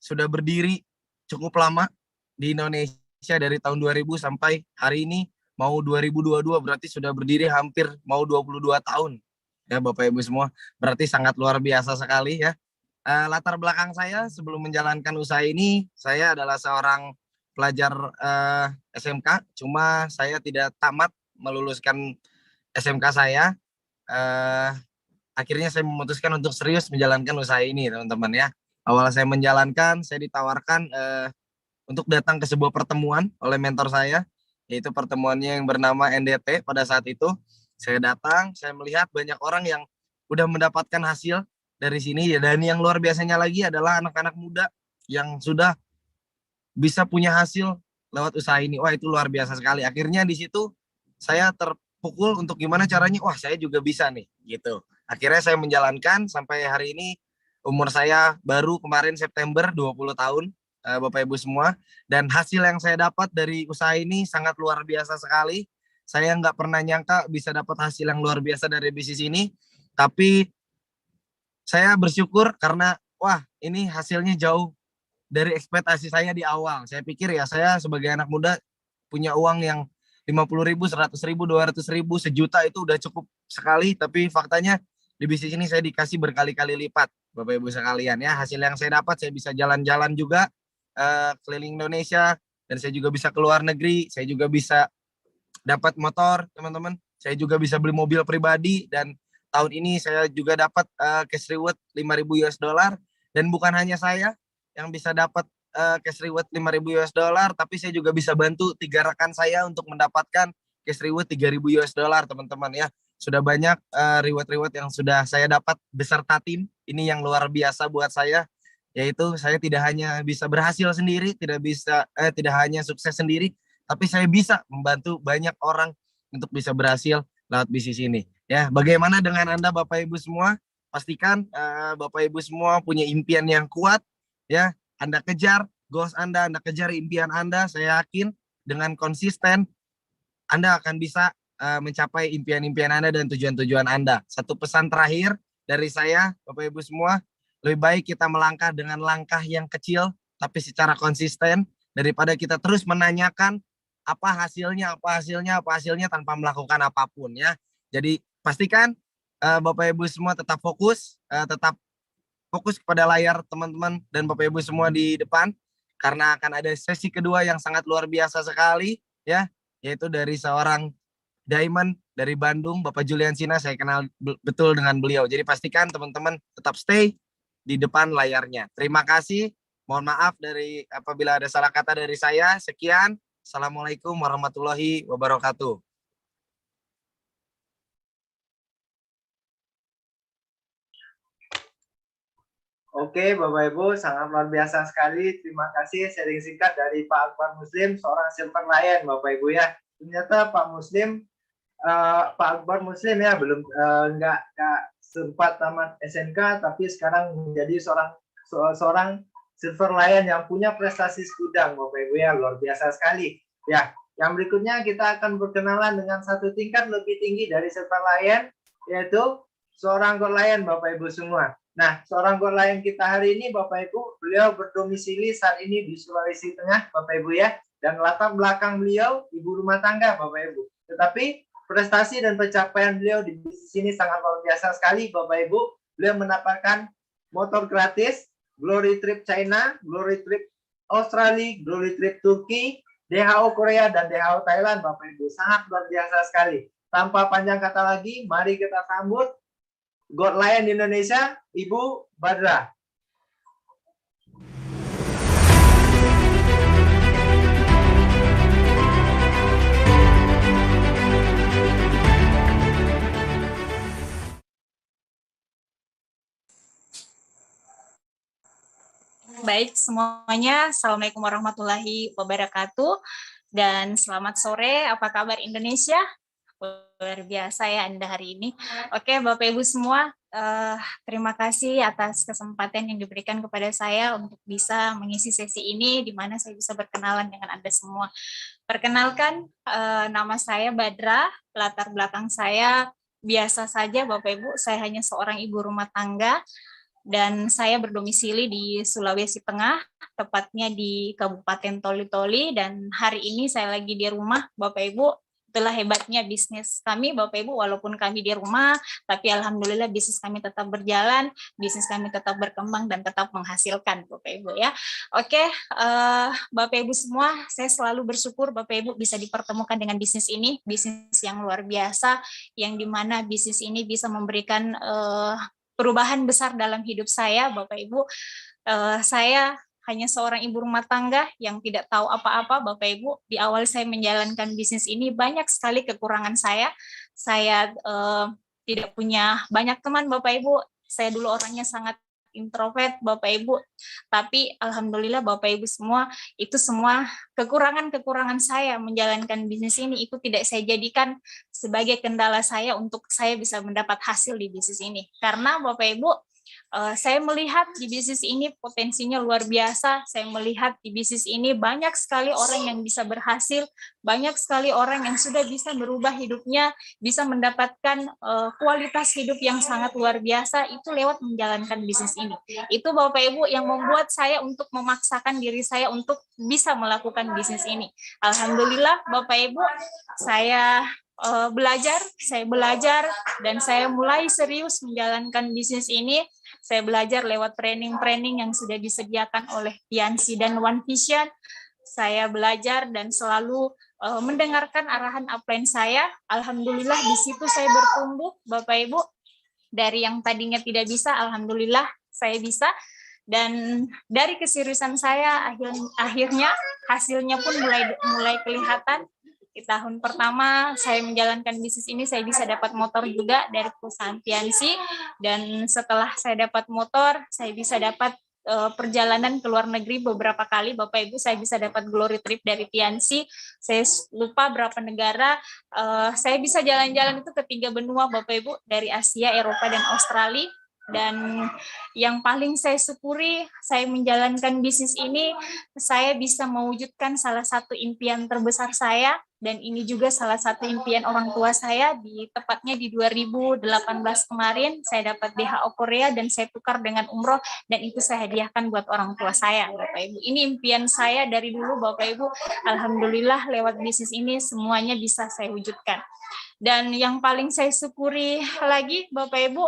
sudah berdiri cukup lama di Indonesia dari tahun 2000 sampai hari ini mau 2022, berarti sudah berdiri hampir mau 22 tahun ya Bapak Ibu semua, berarti sangat luar biasa sekali ya. Latar belakang saya sebelum menjalankan usaha ini, saya adalah seorang pelajar SMK, cuma saya tidak tamat meluluskan SMK saya. Akhirnya saya memutuskan untuk serius menjalankan usaha ini, teman-teman ya. Awal saya menjalankan, saya ditawarkan untuk datang ke sebuah pertemuan oleh mentor saya, yaitu pertemuannya yang bernama NDT. Pada saat itu saya datang, saya melihat banyak orang yang udah mendapatkan hasil dari sini ya, dan yang luar biasanya lagi adalah anak-anak muda yang sudah bisa punya hasil lewat usaha ini. Wah, itu luar biasa sekali. Akhirnya di situ saya terpukul untuk gimana caranya, wah saya juga bisa nih gitu. Akhirnya saya menjalankan sampai hari ini. Umur saya baru kemarin September 20 tahun Bapak Ibu semua, dan hasil yang saya dapat dari usaha ini sangat luar biasa sekali. Saya nggak pernah nyangka bisa dapat hasil yang luar biasa dari bisnis ini, tapi saya bersyukur karena wah ini hasilnya jauh dari ekspektasi saya di awal. Saya pikir ya saya sebagai anak muda punya uang yang 50.000, 100.000, 200.000, sejuta itu udah cukup sekali. Tapi faktanya di bisnis ini saya dikasih berkali-kali lipat Bapak Ibu sekalian ya. Hasil yang saya dapat, saya bisa jalan-jalan juga keliling Indonesia, dan saya juga bisa keluar negeri. Saya juga bisa dapat motor teman-teman. Saya juga bisa beli mobil pribadi, dan tahun ini saya juga dapat cash reward 5.000 US dollar, dan bukan hanya saya yang bisa dapat cash reward 5.000 US dollar, tapi saya juga bisa bantu 3 rekan saya untuk mendapatkan cash reward 3.000 US dollar teman-teman ya. Sudah banyak reward-reward yang sudah saya dapat beserta tim. Ini yang luar biasa buat saya, yaitu saya tidak hanya bisa berhasil sendiri, tidak hanya sukses sendiri, tapi saya bisa membantu banyak orang untuk bisa berhasil lewat bisnis ini. Ya, bagaimana dengan Anda Bapak Ibu semua? Pastikan Bapak Ibu semua punya impian yang kuat ya. Anda kejar goals Anda kejar impian Anda. Saya yakin dengan konsisten Anda akan bisa mencapai impian-impian Anda dan tujuan-tujuan Anda. Satu pesan terakhir dari saya, Bapak Ibu semua, lebih baik kita melangkah dengan langkah yang kecil, tapi secara konsisten, daripada kita terus menanyakan apa hasilnya tanpa melakukan apapun ya. Jadi pastikan Bapak Ibu semua tetap fokus kepada layar teman-teman dan Bapak Ibu semua di depan, karena akan ada sesi kedua yang sangat luar biasa sekali ya, yaitu dari seorang Diamond dari Bandung, Bapak Julian Sina. Saya kenal betul dengan beliau. Jadi pastikan teman-teman tetap stay di depan layarnya. Terima kasih. Mohon maaf apabila ada salah kata dari saya. Sekian. Assalamualaikum warahmatullahi wabarakatuh. Oke, Bapak Ibu, sangat luar biasa sekali. Terima kasih sharing singkat dari Pak Akbar Muslim, seorang silver lion, Bapak Ibu ya. Ternyata Pak Akbar Muslim ya, belum nggak sempat tamat SNK, tapi sekarang menjadi seorang silver lion yang punya prestasi segudang, Bapak Ibu ya, luar biasa sekali. Ya, yang berikutnya kita akan berkenalan dengan satu tingkat lebih tinggi dari silver lion, yaitu seorang gold lion, Bapak Ibu semua. Nah, seorang gold lion kita hari ini, Bapak Ibu, beliau berdomisili saat ini di Sulawesi Tengah, Bapak Ibu ya, dan latar belakang beliau ibu rumah tangga, Bapak Ibu. Tetapi prestasi dan pencapaian beliau di bisnis ini sangat luar biasa sekali, Bapak Ibu. Beliau mendapatkan motor gratis, Glory Trip China, Glory Trip Australia, Glory Trip Turki, DHO Korea, dan DHO Thailand, Bapak Ibu. Sangat luar biasa sekali. Tanpa panjang kata lagi, mari kita sambut Gold Lion Indonesia, Ibu Badra. Baik semuanya, Assalamualaikum warahmatullahi wabarakatuh, dan selamat sore, apa kabar Indonesia? Luar biasa ya Anda hari ini. Oke Bapak Ibu semua, terima kasih atas kesempatan yang diberikan kepada saya untuk bisa mengisi sesi ini, di mana saya bisa berkenalan dengan Anda semua. Perkenalkan, nama saya Badra, latar belakang saya biasa saja Bapak Ibu, saya hanya seorang ibu rumah tangga, dan saya berdomisili di Sulawesi Tengah, tepatnya di Kabupaten Toli-Toli, dan hari ini saya lagi di rumah, Bapak Ibu. Itulah hebatnya bisnis kami, Bapak Ibu, walaupun kami di rumah, tapi alhamdulillah bisnis kami tetap berjalan, bisnis kami tetap berkembang dan tetap menghasilkan, Bapak Ibu ya. Oke, Bapak Ibu semua, saya selalu bersyukur Bapak Ibu bisa dipertemukan dengan bisnis ini, bisnis yang luar biasa, yang dimana bisnis ini bisa memberikan perubahan besar dalam hidup saya, Bapak Ibu. Saya hanya seorang ibu rumah tangga yang tidak tahu apa-apa, Bapak Ibu. Di awal saya menjalankan bisnis ini, banyak sekali kekurangan saya. Saya tidak punya banyak teman, Bapak Ibu. Saya dulu orangnya sangat introvert, Bapak Ibu. Tapi alhamdulillah Bapak Ibu semua, itu semua kekurangan-kekurangan saya menjalankan bisnis ini, itu tidak saya jadikan sebagai kendala saya untuk saya bisa mendapat hasil di bisnis ini. Karena Bapak Ibu, saya melihat di bisnis ini potensinya luar biasa. Saya melihat di bisnis ini banyak sekali orang yang bisa berhasil, banyak sekali orang yang sudah bisa merubah hidupnya, bisa mendapatkan kualitas hidup yang sangat luar biasa, itu lewat menjalankan bisnis ini. Itu Bapak Ibu yang membuat saya untuk memaksakan diri saya untuk bisa melakukan bisnis ini. Alhamdulillah Bapak Ibu, saya belajar dan saya mulai serius menjalankan bisnis ini. Saya belajar lewat training-training yang sudah disediakan oleh Tiansi dan One Vision. Saya belajar dan selalu mendengarkan arahan upline saya. Alhamdulillah di situ saya bertumbuh, Bapak Ibu. Dari yang tadinya tidak bisa, alhamdulillah saya bisa. Dan dari keseriusan saya, akhirnya hasilnya pun mulai kelihatan. Di tahun pertama saya menjalankan bisnis ini, saya bisa dapat motor juga dari perusahaan Tiansi, dan setelah saya dapat motor, saya bisa dapat perjalanan ke luar negeri beberapa kali, Bapak Ibu. Saya bisa dapat Glory Trip dari Tiansi, saya lupa berapa negara, saya bisa jalan-jalan itu ke 3 benua, Bapak Ibu, dari Asia, Eropa, dan Australia. Dan yang paling saya syukuri, saya menjalankan bisnis ini, saya bisa mewujudkan salah satu impian terbesar saya, dan ini juga salah satu impian orang tua saya. Tepatnya di 2018 kemarin, saya dapat DHO Korea dan saya tukar dengan umroh, dan itu saya hadiahkan buat orang tua saya, Bapak Ibu. Ini impian saya dari dulu, Bapak Ibu. Alhamdulillah lewat bisnis ini semuanya bisa saya wujudkan. Dan yang paling saya syukuri lagi, Bapak Ibu,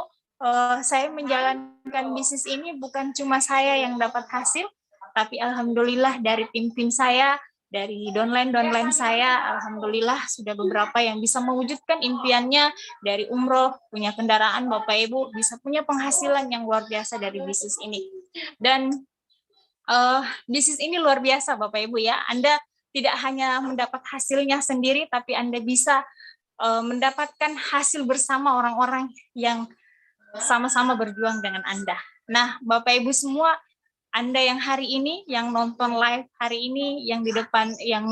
saya menjalankan bisnis ini bukan cuma saya yang dapat hasil, tapi alhamdulillah dari tim-tim saya, dari downline saya, alhamdulillah sudah beberapa yang bisa mewujudkan impiannya dari umroh, punya kendaraan, Bapak Ibu, bisa punya penghasilan yang luar biasa dari bisnis ini. Dan bisnis ini luar biasa, Bapak Ibu ya. Anda tidak hanya mendapat hasilnya sendiri, tapi Anda bisa mendapatkan hasil bersama orang-orang yang sama-sama berjuang dengan Anda. Nah, Bapak Ibu semua, Anda yang hari ini, yang nonton live hari ini, yang di depan, yang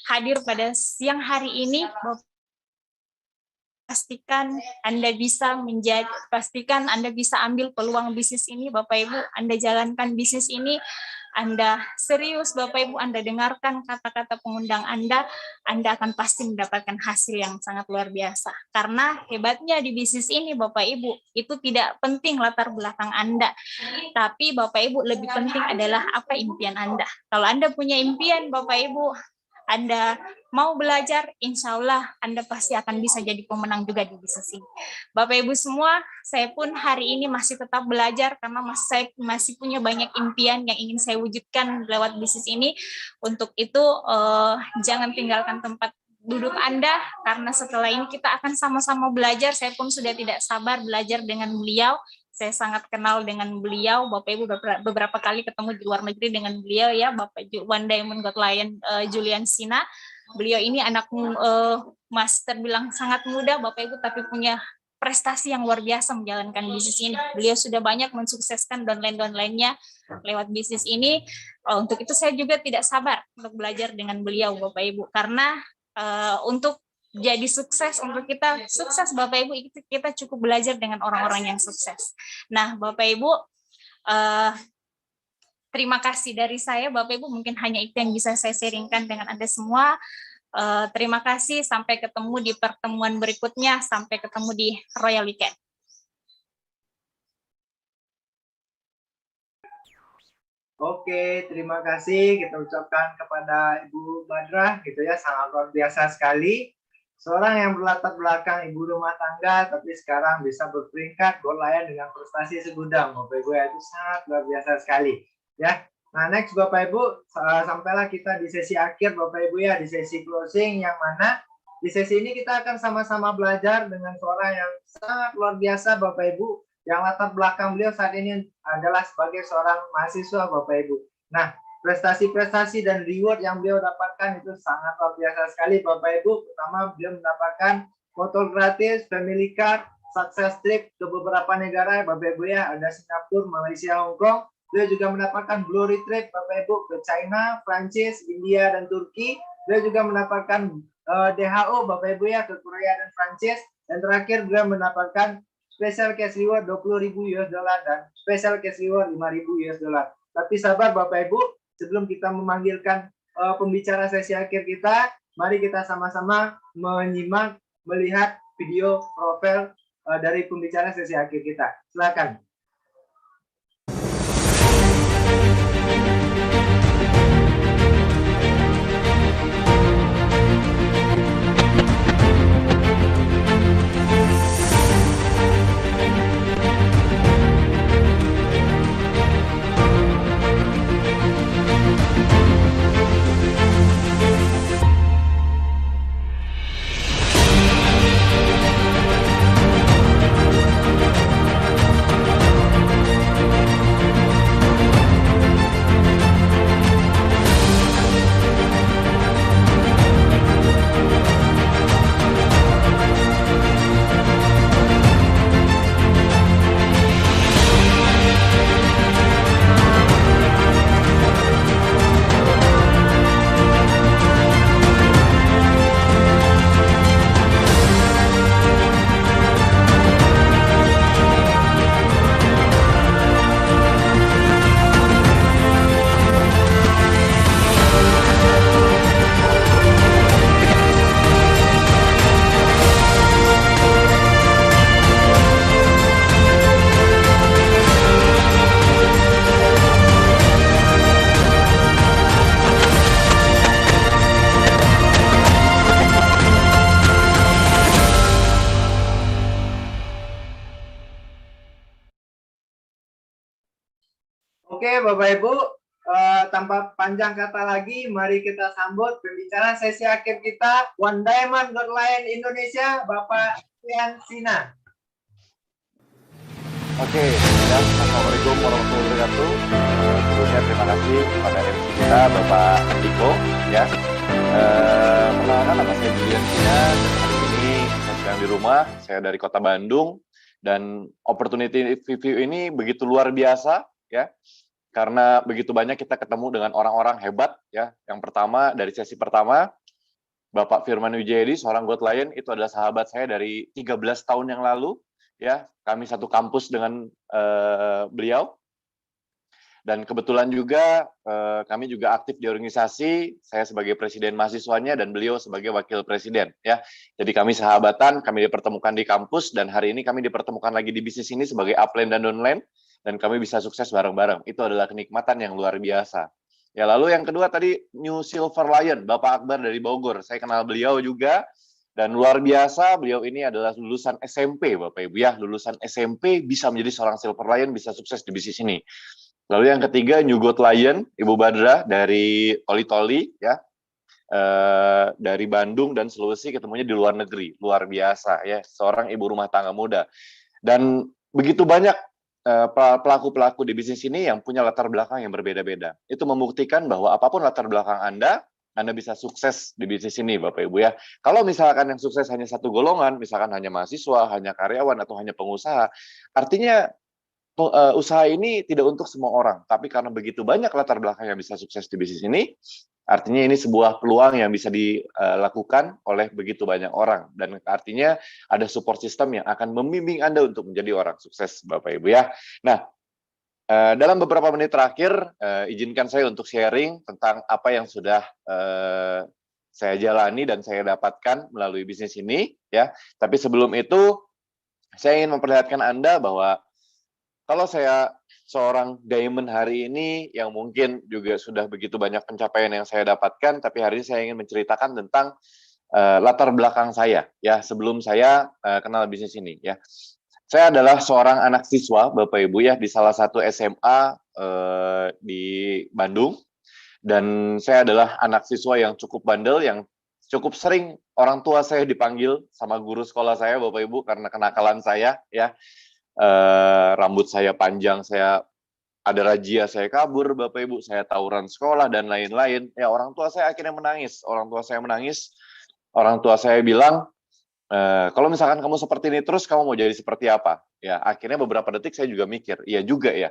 hadir pada siang hari ini, pastikan Anda bisa ambil peluang bisnis ini, Bapak Ibu. Anda jalankan bisnis ini, Anda serius, Bapak Ibu, Anda dengarkan kata-kata pengundang Anda akan pasti mendapatkan hasil yang sangat luar biasa. Karena hebatnya di bisnis ini, Bapak Ibu, itu tidak penting latar belakang Anda, tapi Bapak Ibu lebih penting adalah apa impian Anda. Kalau Anda punya impian, Bapak Ibu, Anda mau belajar, insya Allah Anda pasti akan bisa jadi pemenang juga di bisnis ini. Bapak Ibu semua, saya pun hari ini masih tetap belajar karena saya masih punya banyak impian yang ingin saya wujudkan lewat bisnis ini. Untuk itu jangan tinggalkan tempat duduk Anda, karena setelah ini kita akan sama-sama belajar. Saya pun sudah tidak sabar belajar dengan beliau. Saya sangat kenal dengan beliau, Bapak Ibu beberapa kali ketemu di luar negeri dengan beliau ya, Bapak One Diamond God Lion Julian Sina. Beliau ini anak masih terbilang sangat muda, Bapak Ibu, tapi punya prestasi yang luar biasa menjalankan bisnis ini. Beliau sudah banyak mensukseskan downline-downline-nya lewat bisnis ini. Untuk itu saya juga tidak sabar untuk belajar dengan beliau, Bapak Ibu, karena untuk jadi sukses, untuk kita sukses, Bapak Ibu, kita cukup belajar dengan orang-orang yang sukses. Nah, Bapak Ibu, terima kasih dari saya, Bapak Ibu, mungkin hanya itu yang bisa saya sharingkan dengan Anda semua. Terima kasih, sampai ketemu di pertemuan berikutnya, sampai ketemu di Royal Weekend. Oke, terima kasih kita ucapkan kepada Ibu Badrah, gitu ya, sangat luar biasa sekali. Seorang yang berlatar belakang ibu rumah tangga, tapi sekarang bisa berperingkat God Lion dengan prestasi segudang, Bapak Ibu, itu sangat luar biasa sekali. Ya, nah next Bapak Ibu, sampailah kita di sesi akhir, Bapak Ibu ya, di sesi closing, yang mana di sesi ini kita akan sama-sama belajar dengan seorang yang sangat luar biasa, Bapak Ibu, yang latar belakang beliau saat ini adalah sebagai seorang mahasiswa, Bapak Ibu. Nah, prestasi-prestasi dan reward yang beliau dapatkan itu sangat luar biasa sekali, Bapak Ibu. Pertama, beliau mendapatkan foto gratis, family card, success trip ke beberapa negara, Bapak Ibu ya, ada Singapura, Malaysia, Hong Kong. Beliau juga mendapatkan glory trip, Bapak Ibu, ke China, Prancis, India, dan Turki. Beliau juga mendapatkan DHO, Bapak Ibu ya, ke Korea dan Prancis. Dan terakhir, beliau mendapatkan special cash reward $20.000 dan special cash reward $5.000. Tapi sabar, Bapak Ibu, sebelum kita memanggilkan pembicara sesi akhir kita, mari kita sama-sama menyimak, melihat video profil dari pembicara sesi akhir kita. Silakan. Oke, Bapak Ibu, tanpa panjang kata lagi, mari kita sambut pembicara sesi akhir kita, One Diamond God Lion Indonesia, Bapak Ian Sina. Oke, ya, Assalamualaikum warahmatullahi wabarakatuh. Sebelumnya terima kasih kepada MC kita, Bapak Andiko, ya. Perkenalkan, nama saya Julian Sina, dan hari ini saya sedang di rumah, saya dari kota Bandung, dan opportunity review ini begitu luar biasa, ya, karena begitu banyak kita ketemu dengan orang-orang hebat, ya. Yang pertama, dari sesi pertama, Bapak Firman Wijayadi, seorang God Lion, itu adalah sahabat saya dari 13 tahun yang lalu, ya, kami satu kampus dengan beliau, dan kebetulan juga kami juga aktif di organisasi, saya sebagai presiden mahasiswanya dan beliau sebagai wakil presiden, ya. Jadi kami sahabatan, kami dipertemukan di kampus, dan hari ini kami dipertemukan lagi di bisnis ini sebagai upline dan downline, dan kami bisa sukses bareng-bareng. Itu adalah kenikmatan yang luar biasa. Ya, lalu yang kedua tadi New Silver Lion, Bapak Akbar dari Bogor, saya kenal beliau juga. Dan luar biasa, beliau ini adalah lulusan SMP, Bapak Ibu, ya. Lulusan SMP bisa menjadi seorang Silver Lion, bisa sukses di bisnis ini. Lalu yang ketiga, New God Lion, Ibu Badra dari Toli-Toli, ya. Dari Bandung dan Sulawesi, ketemunya di luar negeri. Luar biasa, ya. Seorang ibu rumah tangga muda. Dan begitu banyak pelaku-pelaku di bisnis ini yang punya latar belakang yang berbeda-beda. Itu membuktikan bahwa apapun latar belakang Anda bisa sukses di bisnis ini, Bapak Ibu, ya. Kalau misalkan yang sukses hanya satu golongan, misalkan hanya mahasiswa, hanya karyawan, atau hanya pengusaha, artinya usaha ini tidak untuk semua orang. Tapi karena begitu banyak latar belakang yang bisa sukses di bisnis ini, artinya ini sebuah peluang yang bisa dilakukan oleh begitu banyak orang. Dan artinya ada support system yang akan membimbing Anda untuk menjadi orang sukses, Bapak Ibu, ya. Nah, dalam beberapa menit terakhir, izinkan saya untuk sharing tentang apa yang sudah saya jalani dan saya dapatkan melalui bisnis ini, ya. Tapi sebelum itu, saya ingin memperlihatkan Anda bahwa kalau saya seorang diamond hari ini, yang mungkin juga sudah begitu banyak pencapaian yang saya dapatkan, tapi hari ini saya ingin menceritakan tentang latar belakang saya, ya, sebelum saya kenal bisnis ini, ya. Saya adalah seorang anak siswa, Bapak Ibu, ya, di salah satu SMA di Bandung. Dan saya adalah anak siswa yang cukup bandel, yang cukup sering orang tua saya dipanggil sama guru sekolah saya, Bapak Ibu, karena kenakalan saya, ya. Rambut saya panjang, saya ada razia, saya kabur, Bapak Ibu, saya tawuran sekolah, dan lain-lain. Ya, orang tua saya akhirnya menangis. Orang tua saya menangis. Orang tua saya bilang, kalau misalkan kamu seperti ini terus, kamu mau jadi seperti apa? Ya, akhirnya beberapa detik saya juga mikir, iya juga ya.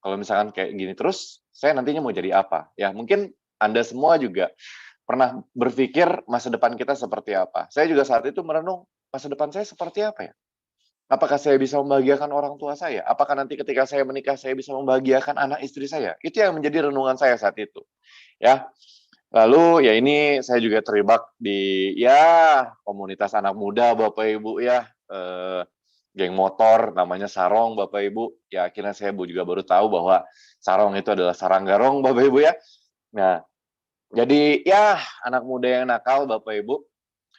Kalau misalkan kayak gini terus, saya nantinya mau jadi apa? Ya, mungkin Anda semua juga pernah berpikir masa depan kita seperti apa. Saya juga saat itu merenung, masa depan saya seperti apa ya? Apakah saya bisa membahagiakan orang tua saya? Apakah nanti ketika saya menikah, saya bisa membahagiakan anak istri saya? Itu yang menjadi renungan saya saat itu. Ya. Lalu ya ini saya juga terlibat di ya komunitas anak muda, Bapak Ibu, ya, geng motor namanya Sarong, Bapak Ibu. Ya, akhirnya saya juga baru tahu bahwa Sarong itu adalah sarang garong, Bapak Ibu, ya. Nah, jadi ya anak muda yang nakal, Bapak Ibu,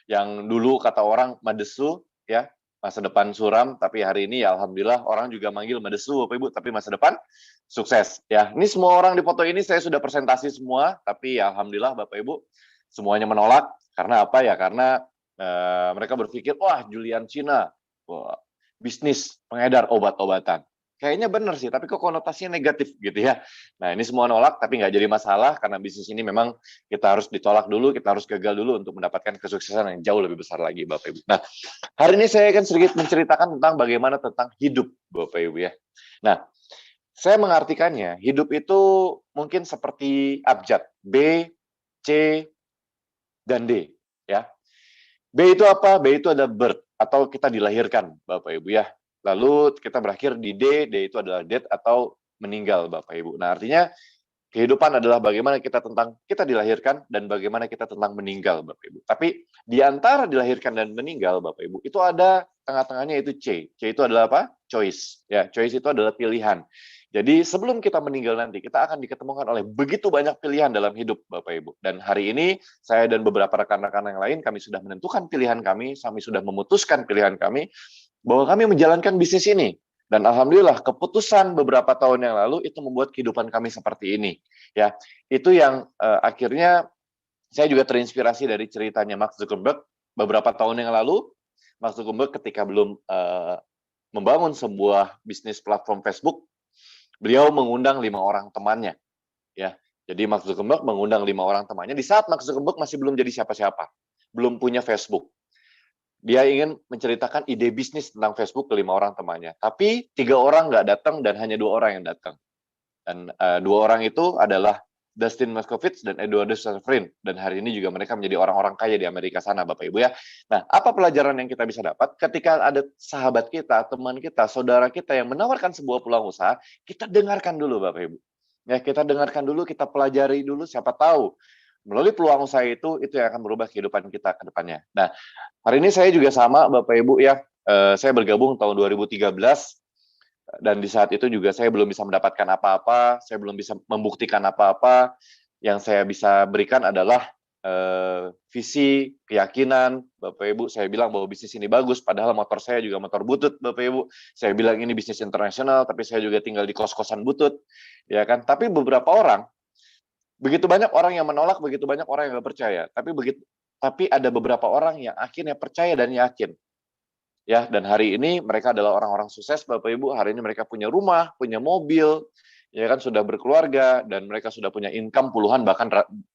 yang dulu kata orang madesu, ya, masa depan suram, tapi hari ini ya alhamdulillah orang juga manggil madesu, Bapak Ibu, tapi masa depan sukses, ya. Ini semua orang di foto ini saya sudah presentasi semua, tapi ya alhamdulillah Bapak Ibu semuanya menolak. Karena apa ya? Karena mereka berpikir, wah Julian Sina, wah, bisnis pengedar obat-obatan. Kayaknya benar sih, tapi kok konotasinya negatif gitu ya. Nah, ini semua nolak, tapi nggak jadi masalah, karena bisnis ini memang kita harus ditolak dulu, kita harus gagal dulu untuk mendapatkan kesuksesan yang jauh lebih besar lagi, Bapak Ibu. Nah, hari ini saya akan sedikit menceritakan tentang bagaimana tentang hidup, Bapak Ibu, ya. Nah, saya mengartikannya, hidup itu mungkin seperti abjad, B, C, dan D, ya. B itu apa? B itu adalah birth, atau kita dilahirkan, Bapak Ibu, ya. Lalu kita berakhir di D, D itu adalah death atau meninggal, Bapak Ibu. Nah, artinya kehidupan adalah bagaimana kita dilahirkan dan bagaimana kita tentang meninggal, Bapak Ibu. Tapi di antara dilahirkan dan meninggal, Bapak Ibu, itu ada tengah-tengahnya itu C. C itu adalah apa? Choice. Ya, choice itu adalah pilihan. Jadi sebelum kita meninggal nanti, kita akan diketemukan oleh begitu banyak pilihan dalam hidup, Bapak Ibu. Dan hari ini, saya dan beberapa rekan-rekan yang lain, kami sudah menentukan pilihan kami sudah memutuskan pilihan kami, bahwa kami menjalankan bisnis ini. Dan alhamdulillah keputusan beberapa tahun yang lalu itu membuat kehidupan kami seperti ini. Ya, itu yang akhirnya saya juga terinspirasi dari ceritanya Mark Zuckerberg beberapa tahun yang lalu. Mark Zuckerberg ketika belum membangun sebuah bisnis platform Facebook, beliau mengundang 5 orang temannya. Ya, jadi Mark Zuckerberg mengundang 5 orang temannya di saat Mark Zuckerberg masih belum jadi siapa-siapa, belum punya Facebook. Dia ingin menceritakan ide bisnis tentang Facebook ke 5 orang temannya. Tapi 3 orang nggak datang dan hanya 2 orang yang datang. Dan 2 orang itu adalah Dustin Moskovitz dan Eduardo Saverin. Dan hari ini juga mereka menjadi orang-orang kaya di Amerika sana, Bapak Ibu ya. Nah, apa pelajaran yang kita bisa dapat? Ketika ada sahabat kita, teman kita, saudara kita yang menawarkan sebuah peluang usaha, kita dengarkan dulu, Bapak Ibu. Ya, kita dengarkan dulu, kita pelajari dulu, siapa tahu melalui peluang usaha itu yang akan merubah kehidupan kita ke depannya. Nah, hari ini saya juga sama Bapak Ibu ya, saya bergabung tahun 2013, dan di saat itu juga saya belum bisa mendapatkan apa-apa, saya belum bisa membuktikan apa-apa. Yang saya bisa berikan adalah visi, keyakinan, Bapak Ibu. Saya bilang bahwa bisnis ini bagus, padahal motor saya juga motor butut, Bapak Ibu. Saya bilang ini bisnis internasional, tapi saya juga tinggal di kos-kosan butut, ya kan. Tapi beberapa orang, begitu banyak orang yang menolak, begitu banyak orang yang nggak percaya. Tapi ada beberapa orang yang akhirnya percaya dan yakin. Ya, dan hari ini mereka adalah orang-orang sukses, Bapak Ibu. Hari ini mereka punya rumah, punya mobil, ya kan, sudah berkeluarga, dan mereka sudah punya income puluhan bahkan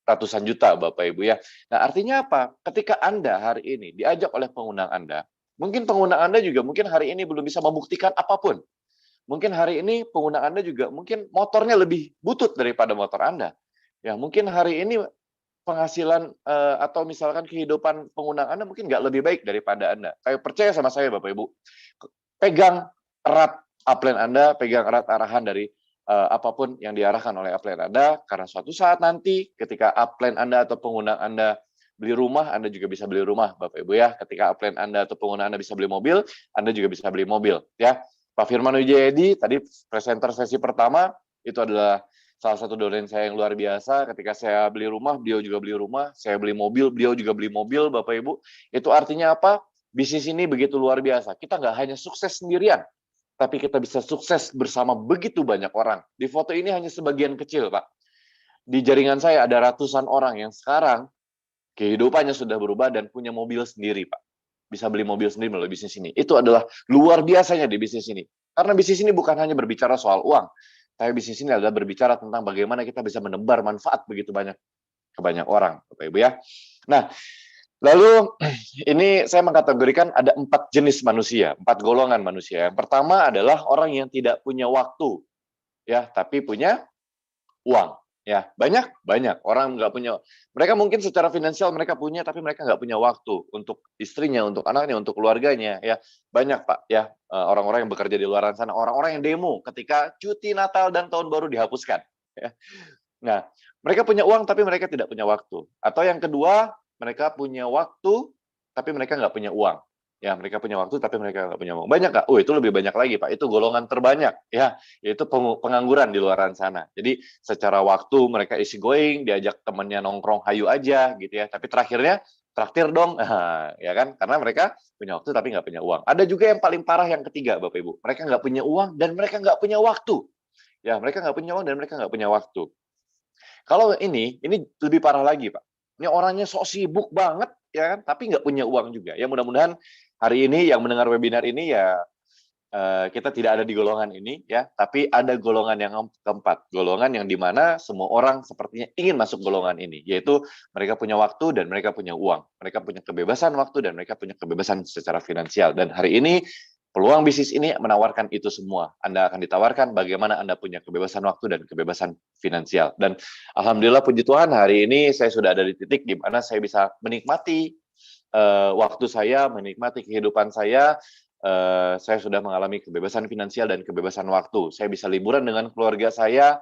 ratusan juta, Bapak Ibu ya. Nah, artinya apa? Ketika Anda hari ini diajak oleh pengundang Anda, mungkin pengundang Anda juga mungkin hari ini belum bisa membuktikan apapun. Mungkin hari ini pengundang Anda juga mungkin motornya lebih butut daripada motor Anda. Ya, mungkin hari ini penghasilan atau misalkan kehidupan pengundang Anda mungkin nggak lebih baik daripada Anda. Kayak percaya sama saya, Bapak Ibu. Pegang erat upline Anda, pegang erat arahan dari apapun yang diarahkan oleh upline Anda, karena suatu saat nanti ketika upline Anda atau pengundang Anda beli rumah, Anda juga bisa beli rumah, Bapak Ibu ya. Ketika upline Anda atau pengundang Anda bisa beli mobil, Anda juga bisa beli mobil, ya. Pak Firman Wijayadi, tadi presenter sesi pertama, itu adalah salah satu dosen saya yang luar biasa. Ketika saya beli rumah, beliau juga beli rumah. Saya beli mobil, beliau juga beli mobil, Bapak Ibu. Itu artinya apa? Bisnis ini begitu luar biasa. Kita nggak hanya sukses sendirian, tapi kita bisa sukses bersama begitu banyak orang. Di foto ini hanya sebagian kecil, Pak. Di jaringan saya ada ratusan orang yang sekarang kehidupannya sudah berubah dan punya mobil sendiri, Pak. Bisa beli mobil sendiri melalui bisnis ini. Itu adalah luar biasanya di bisnis ini. Karena bisnis ini bukan hanya berbicara soal uang, tapi bisnis ini adalah berbicara tentang bagaimana kita bisa menebar manfaat begitu banyak ke banyak orang, Bapak Ibu ya. Nah, lalu ini saya mengkategorikan ada 4 jenis manusia, 4 golongan manusia. Yang pertama adalah orang yang tidak punya waktu, ya, tapi punya uang. Ya, banyak orang nggak punya. Mereka mungkin secara finansial mereka punya, tapi mereka nggak punya waktu untuk istrinya, untuk anaknya, untuk keluarganya. Ya, banyak Pak. Ya, orang-orang yang bekerja di luar sana, orang-orang yang demo ketika cuti Natal dan Tahun Baru dihapuskan. Ya. Nah, mereka punya uang, tapi mereka tidak punya waktu. Atau yang kedua, mereka punya waktu, tapi mereka nggak punya uang. Ya, mereka punya waktu, tapi mereka nggak punya uang. Banyak nggak? Oh, itu lebih banyak lagi, Pak. Itu golongan terbanyak, ya. Yaitu pengangguran di luaran sana. Jadi, secara waktu mereka easy going, diajak temannya nongkrong, hayu aja, gitu ya. Tapi terakhirnya, traktir dong, ya kan? Karena mereka punya waktu, tapi nggak punya uang. Ada juga yang paling parah yang ketiga, Bapak Ibu. Mereka nggak punya uang, dan mereka nggak punya waktu. Ya, mereka nggak punya uang, dan mereka nggak punya waktu. Kalau ini lebih parah lagi, Pak. Ini orangnya sok sibuk banget, ya kan? Tapi nggak punya uang juga. Ya, mudah-mudahan hari ini yang mendengar webinar ini ya kita tidak ada di golongan ini ya, tapi ada golongan yang keempat, golongan yang dimana semua orang sepertinya ingin masuk golongan ini, yaitu mereka punya waktu dan mereka punya uang, mereka punya kebebasan waktu dan mereka punya kebebasan secara finansial. Dan hari ini peluang bisnis ini menawarkan itu semua. Anda akan ditawarkan bagaimana Anda punya kebebasan waktu dan kebebasan finansial. Dan alhamdulillah puji Tuhan hari ini saya sudah ada di titik di mana saya bisa menikmati waktu saya, menikmati kehidupan saya sudah mengalami kebebasan finansial dan kebebasan waktu. Saya bisa liburan dengan keluarga saya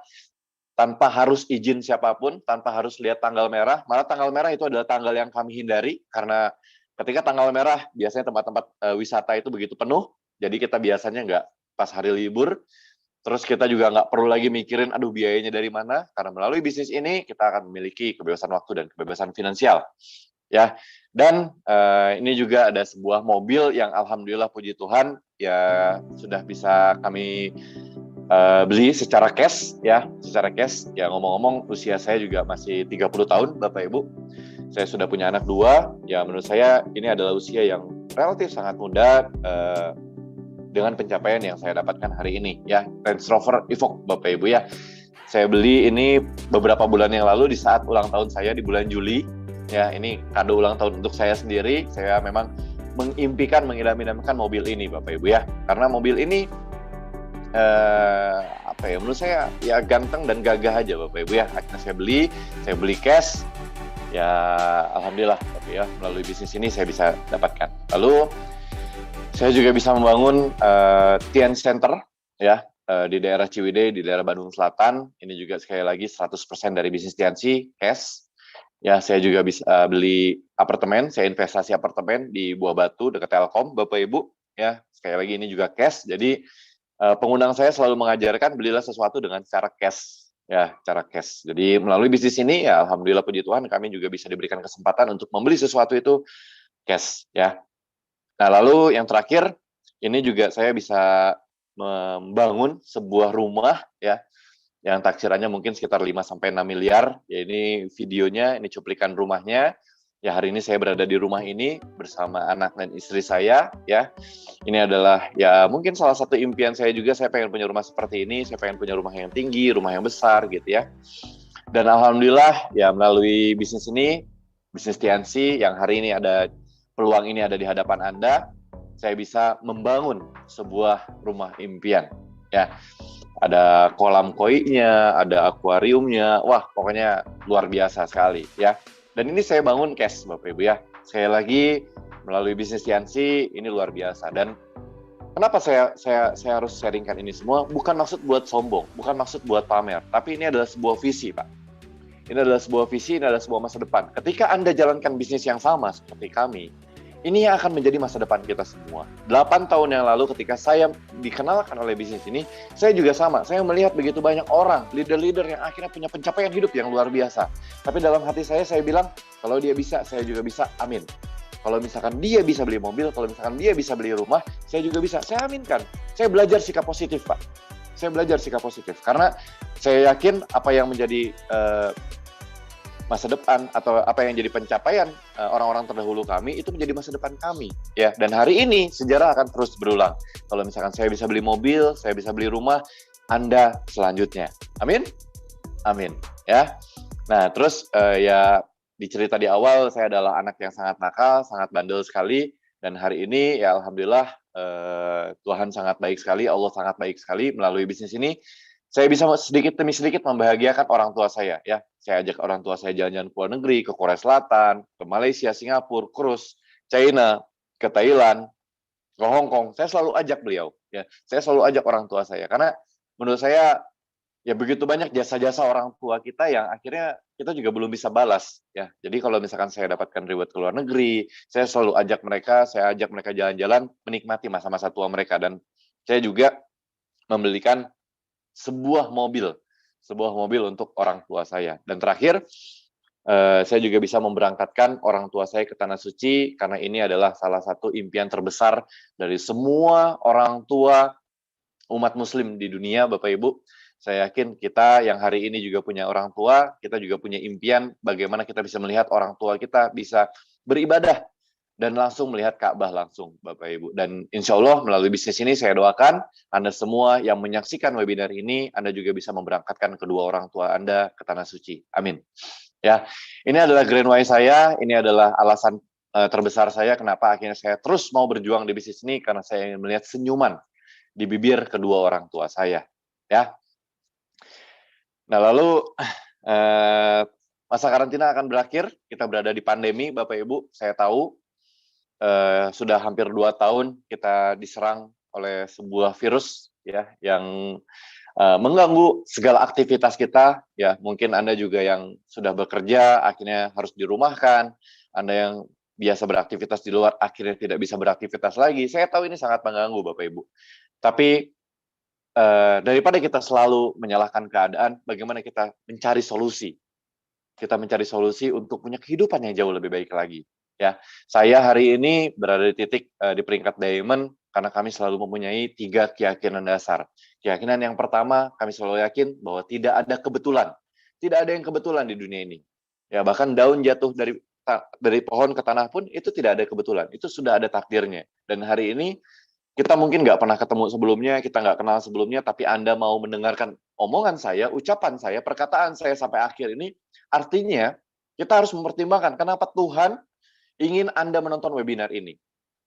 tanpa harus izin siapapun, tanpa harus lihat tanggal merah. Malah tanggal merah itu adalah tanggal yang kami hindari, karena ketika tanggal merah biasanya tempat-tempat wisata itu begitu penuh, jadi kita biasanya nggak pas hari libur. Terus kita juga nggak perlu lagi mikirin, aduh biayanya dari mana, karena melalui bisnis ini kita akan memiliki kebebasan waktu dan kebebasan finansial. Ya, dan ini juga ada sebuah mobil yang alhamdulillah puji Tuhan ya sudah bisa kami beli secara cash ya, ngomong-ngomong usia saya juga masih 30 tahun Bapak Ibu. Saya sudah punya anak 2, ya menurut saya ini adalah usia yang relatif sangat muda dengan pencapaian yang saya dapatkan hari ini ya. Range Rover Evoque Bapak Ibu ya. Saya beli ini beberapa bulan yang lalu di saat ulang tahun saya di bulan Juli. Ya, ini kado ulang tahun untuk saya sendiri. Saya memang mengidam-idamkan mobil ini Bapak Ibu ya. Karena mobil ini menurut saya ya ganteng dan gagah aja Bapak Ibu ya. Akhirnya saya beli cash. Ya alhamdulillah Bapak ya, melalui bisnis ini saya bisa dapatkan. Lalu saya juga bisa membangun Tian Center ya. Di daerah Ciwidey, di daerah Bandung Selatan. Ini juga sekali lagi 100% dari bisnis Tiansi, cash. Ya, saya juga bisa beli apartemen, saya investasi apartemen di Buah Batu, dekat Telkom, Bapak Ibu. Ya, sekali lagi ini juga cash. Jadi, pengundang saya selalu mengajarkan belilah sesuatu dengan cara cash. Ya, cara cash. Jadi, melalui bisnis ini, ya alhamdulillah puji Tuhan, kami juga bisa diberikan kesempatan untuk membeli sesuatu itu cash. Ya. Nah, lalu yang terakhir, ini juga saya bisa membangun sebuah rumah ya yang taksirannya mungkin sekitar 5-6 miliar. Ya ini videonya, ini cuplikan rumahnya. Ya hari ini saya berada di rumah ini bersama anak dan istri saya ya. Ini adalah ya mungkin salah satu impian saya juga, saya pengen punya rumah seperti ini, saya pengen punya rumah yang tinggi, rumah yang besar gitu ya. Dan alhamdulillah ya melalui bisnis ini, bisnis Tiansi yang hari ini ada peluang ini ada di hadapan Anda, saya bisa membangun sebuah rumah impian ya. Ada kolam koi-nya, ada akuariumnya, wah pokoknya luar biasa sekali ya. Dan ini saya bangun cash Bapak Ibu ya. Sekali lagi melalui bisnis Tiansi ini luar biasa. Dan kenapa saya harus sharingkan ini semua? Bukan maksud buat sombong, bukan maksud buat pamer, tapi ini adalah sebuah visi Pak. Ini adalah sebuah visi, ini adalah sebuah masa depan. Ketika Anda jalankan bisnis yang sama seperti kami, ini yang akan menjadi masa depan kita semua. 8 tahun yang lalu ketika saya dikenalkan oleh bisnis ini, saya juga sama. Saya melihat begitu banyak orang, leader-leader yang akhirnya punya pencapaian hidup yang luar biasa. Tapi dalam hati saya bilang, kalau dia bisa, saya juga bisa, amin. Kalau misalkan dia bisa beli mobil, kalau misalkan dia bisa beli rumah, saya juga bisa, saya aminkan. Saya belajar sikap positif, Pak. Saya belajar sikap positif. Karena saya yakin apa yang menjadi masa depan atau apa yang jadi pencapaian orang-orang terdahulu kami itu menjadi masa depan kami ya. Dan hari ini sejarah akan terus berulang. Kalau misalkan saya bisa beli mobil, saya bisa beli rumah, Anda selanjutnya. Amin. Amin ya. Nah, terus ya di cerita di awal saya adalah anak yang sangat nakal, sangat bandel sekali, dan hari ini ya alhamdulillah Tuhan sangat baik sekali, Allah sangat baik sekali melalui bisnis ini. Saya bisa sedikit demi sedikit membahagiakan orang tua saya ya. Saya ajak orang tua saya jalan-jalan ke luar negeri, ke Korea Selatan, ke Malaysia, Singapura, Krus, China, ke Thailand, ke Hong Kong. Saya selalu ajak beliau ya. Saya selalu ajak orang tua saya karena menurut saya ya begitu banyak jasa-jasa orang tua kita yang akhirnya kita juga belum bisa balas ya. Jadi kalau misalkan saya dapatkan reward ke luar negeri, saya selalu ajak mereka jalan-jalan, menikmati masa-masa tua mereka. Dan saya juga membelikan sebuah mobil untuk orang tua saya. Dan terakhir, saya juga bisa memberangkatkan orang tua saya ke Tanah Suci, karena ini adalah salah satu impian terbesar dari semua orang tua umat muslim di dunia, Bapak Ibu. Saya yakin kita yang hari ini juga punya orang tua, kita juga punya impian bagaimana kita bisa melihat orang tua kita bisa beribadah dan langsung melihat Ka'bah langsung, Bapak Ibu. Dan insya Allah melalui bisnis ini saya doakan Anda semua yang menyaksikan webinar ini, Anda juga bisa memberangkatkan kedua orang tua Anda ke Tanah Suci. Amin. Ya, ini adalah grand why saya, ini adalah alasan terbesar saya kenapa akhirnya saya terus mau berjuang di bisnis ini, karena saya ingin melihat senyuman di bibir kedua orang tua saya. Ya. Nah lalu masa karantina akan berakhir, kita berada di pandemi, Bapak Ibu, saya tahu. Sudah hampir 2 tahun kita diserang oleh sebuah virus ya yang mengganggu segala aktivitas kita ya. Mungkin Anda juga yang sudah bekerja akhirnya harus dirumahkan, Anda yang biasa beraktivitas di luar akhirnya tidak bisa beraktivitas lagi. Saya tahu ini sangat mengganggu Bapak Ibu. Tapi daripada kita selalu menyalahkan keadaan, bagaimana kita mencari solusi? Kita mencari solusi untuk punya kehidupan yang jauh lebih baik lagi. Ya, saya hari ini berada di titik di peringkat diamond Karena kami selalu mempunyai 3 keyakinan dasar. Keyakinan yang pertama, kami selalu yakin bahwa tidak ada kebetulan. Tidak ada yang kebetulan di dunia ini. Ya, bahkan daun jatuh dari pohon ke tanah pun itu tidak ada kebetulan. Itu sudah ada takdirnya. Dan hari ini kita mungkin nggak pernah ketemu sebelumnya, kita nggak kenal sebelumnya, tapi Anda mau mendengarkan omongan saya, ucapan saya, perkataan saya sampai akhir ini, artinya kita harus mempertimbangkan kenapa Tuhan ingin Anda menonton webinar ini.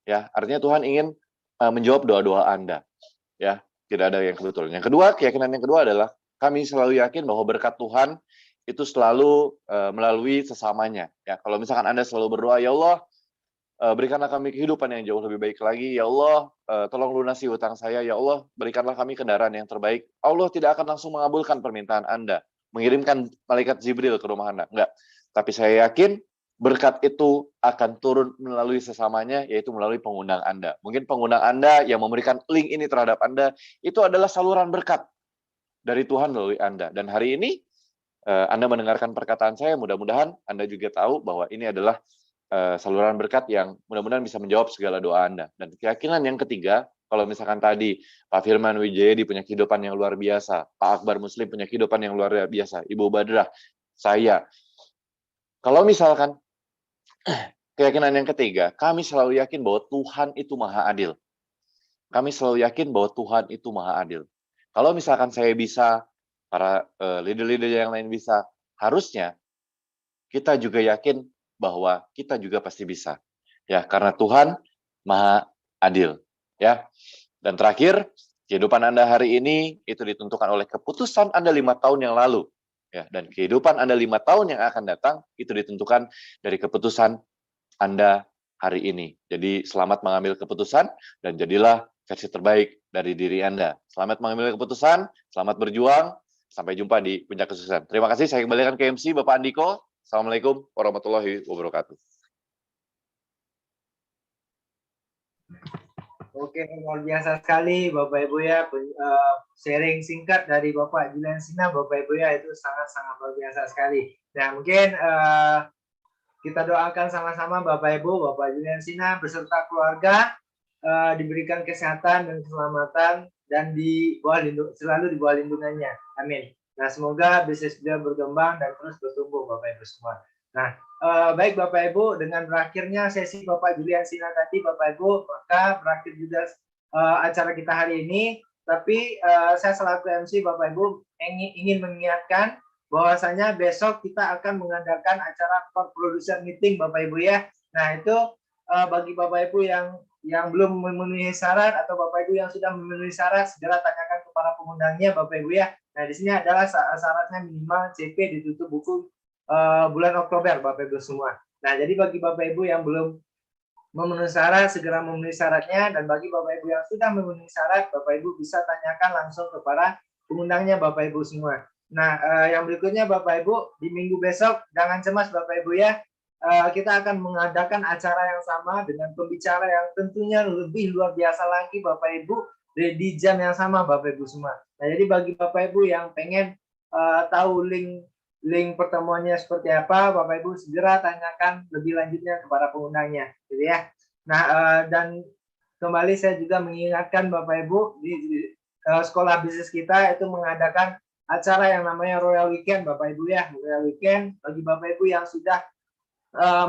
Ya, artinya Tuhan ingin menjawab doa-doa Anda. Ya, tidak ada yang kebetulan. Yang kedua, keyakinan yang kedua adalah kami selalu yakin bahwa berkat Tuhan itu selalu melalui sesamanya. Ya, kalau misalkan Anda selalu berdoa, ya Allah, berikanlah kami kehidupan yang jauh lebih baik lagi. Ya Allah, tolong lunasi hutang saya. Ya Allah, berikanlah kami kendaraan yang terbaik. Allah tidak akan langsung mengabulkan permintaan Anda, mengirimkan malaikat Jibril ke rumah Anda. Enggak. Tapi saya yakin berkat itu akan turun melalui sesamanya, yaitu melalui pengundang Anda. Mungkin pengundang Anda yang memberikan link ini terhadap Anda, itu adalah saluran berkat dari Tuhan melalui Anda. Dan hari ini, Anda mendengarkan perkataan saya, mudah-mudahan Anda juga tahu bahwa ini adalah saluran berkat yang mudah-mudahan bisa menjawab segala doa Anda. Dan keyakinan yang ketiga, kalau misalkan tadi Pak Firman Wijayadi punya kehidupan yang luar biasa, Pak Akbar Muslim punya kehidupan yang luar biasa, Ibu Badrah, saya. Kalau misalkan keyakinan yang ketiga, kami selalu yakin bahwa Tuhan itu maha adil. Kami selalu yakin bahwa Tuhan itu maha adil. Kalau misalkan saya bisa, para leader-leader yang lain bisa, harusnya kita juga yakin bahwa kita juga pasti bisa. Ya, karena Tuhan maha adil. Ya. Dan terakhir, kehidupan Anda hari ini itu ditentukan oleh keputusan Anda 5 tahun yang lalu. Ya, dan kehidupan Anda 5 tahun yang akan datang itu ditentukan dari keputusan Anda hari ini. Jadi selamat mengambil keputusan dan jadilah versi terbaik dari diri Anda. Selamat mengambil keputusan, selamat berjuang, sampai jumpa di puncak kesuksesan. Terima kasih, saya kembalikan ke MC Bapak Andiko. Assalamualaikum warahmatullahi wabarakatuh. Oke, luar biasa sekali Bapak Ibu ya, sharing singkat dari Bapak Julian Sina, Bapak Ibu ya, itu sangat-sangat luar biasa sekali. Nah, mungkin kita doakan sama-sama Bapak Ibu, Bapak Julian Sina beserta keluarga diberikan kesehatan dan keselamatan dan selalu di bawah lindungannya. Amin. Nah, semoga bisnis beliau berkembang dan terus bertumbuh Bapak Ibu semua. Nah, baik Bapak Ibu, dengan berakhirnya sesi Bapak Julian Sina tadi Bapak Ibu, maka berakhir juga acara kita hari ini. Tapi saya selaku MC Bapak Ibu ingin mengingatkan bahwasanya besok kita akan mengadakan acara producer meeting Bapak Ibu ya. Nah, itu bagi Bapak Ibu yang belum memenuhi syarat atau Bapak Ibu yang sudah memenuhi syarat, segera tanyakan ke para pengundangnya Bapak Ibu ya. Nah, di sini adalah syaratnya minimal CP ditutup buku bulan Oktober Bapak Ibu semua. Nah, jadi bagi Bapak Ibu yang belum memenuhi syarat, segera memenuhi syaratnya, dan bagi Bapak Ibu yang sudah memenuhi syarat, Bapak Ibu bisa tanyakan langsung kepada pengundangnya Bapak Ibu semua. Nah, yang berikutnya Bapak Ibu, di minggu besok jangan cemas Bapak Ibu ya. Kita akan mengadakan acara yang sama dengan pembicara yang tentunya lebih luar biasa lagi Bapak Ibu di jam yang sama Bapak Ibu semua. Nah, jadi bagi Bapak Ibu yang pengen tahu link pertemuannya seperti apa, Bapak Ibu segera tanyakan lebih lanjutnya kepada pengundangnya, gitu ya. Nah, dan kembali saya juga mengingatkan Bapak Ibu di sekolah bisnis kita itu mengadakan acara yang namanya Royal Weekend Bapak Ibu ya. Royal Weekend bagi Bapak Ibu yang sudah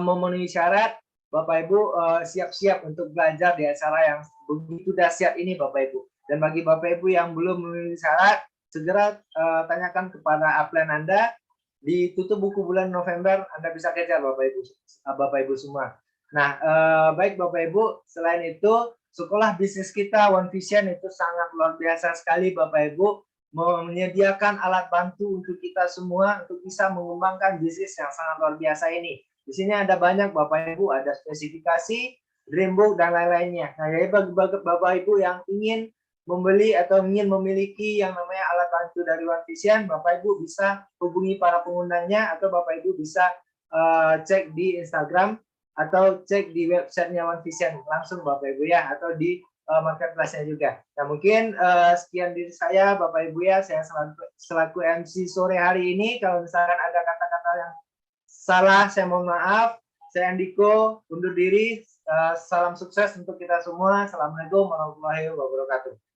memenuhi syarat, Bapak Ibu siap-siap untuk belajar di acara yang begitu dahsyat ini Bapak Ibu. Dan bagi Bapak Ibu yang belum memenuhi syarat, segera tanyakan kepada upline Anda. Ditutup buku bulan November, Anda bisa kejar Bapak Ibu semua. Nah, baik Bapak Ibu, selain itu sekolah bisnis kita One Vision itu sangat luar biasa sekali Bapak Ibu, menyediakan alat bantu untuk kita semua untuk bisa mengembangkan bisnis yang sangat luar biasa ini. Di sini ada banyak Bapak Ibu, ada spesifikasi, dreambook dan lain-lainnya. Nah, jadi bagi Bapak Ibu yang ingin membeli atau ingin memiliki yang namanya alat bantu dari One Vision, Bapak Ibu bisa hubungi para pengundangnya atau Bapak Ibu bisa cek di Instagram atau cek di websitenya One Vision langsung Bapak Ibu ya, atau di marketplace-nya juga. Nah, mungkin sekian dari saya Bapak Ibu ya, saya selaku MC sore hari ini. Kalau misalkan ada kata-kata yang salah, saya mohon maaf. Saya Andiko, undur diri. Salam sukses untuk kita semua. Assalamualaikum warahmatullahi wabarakatuh.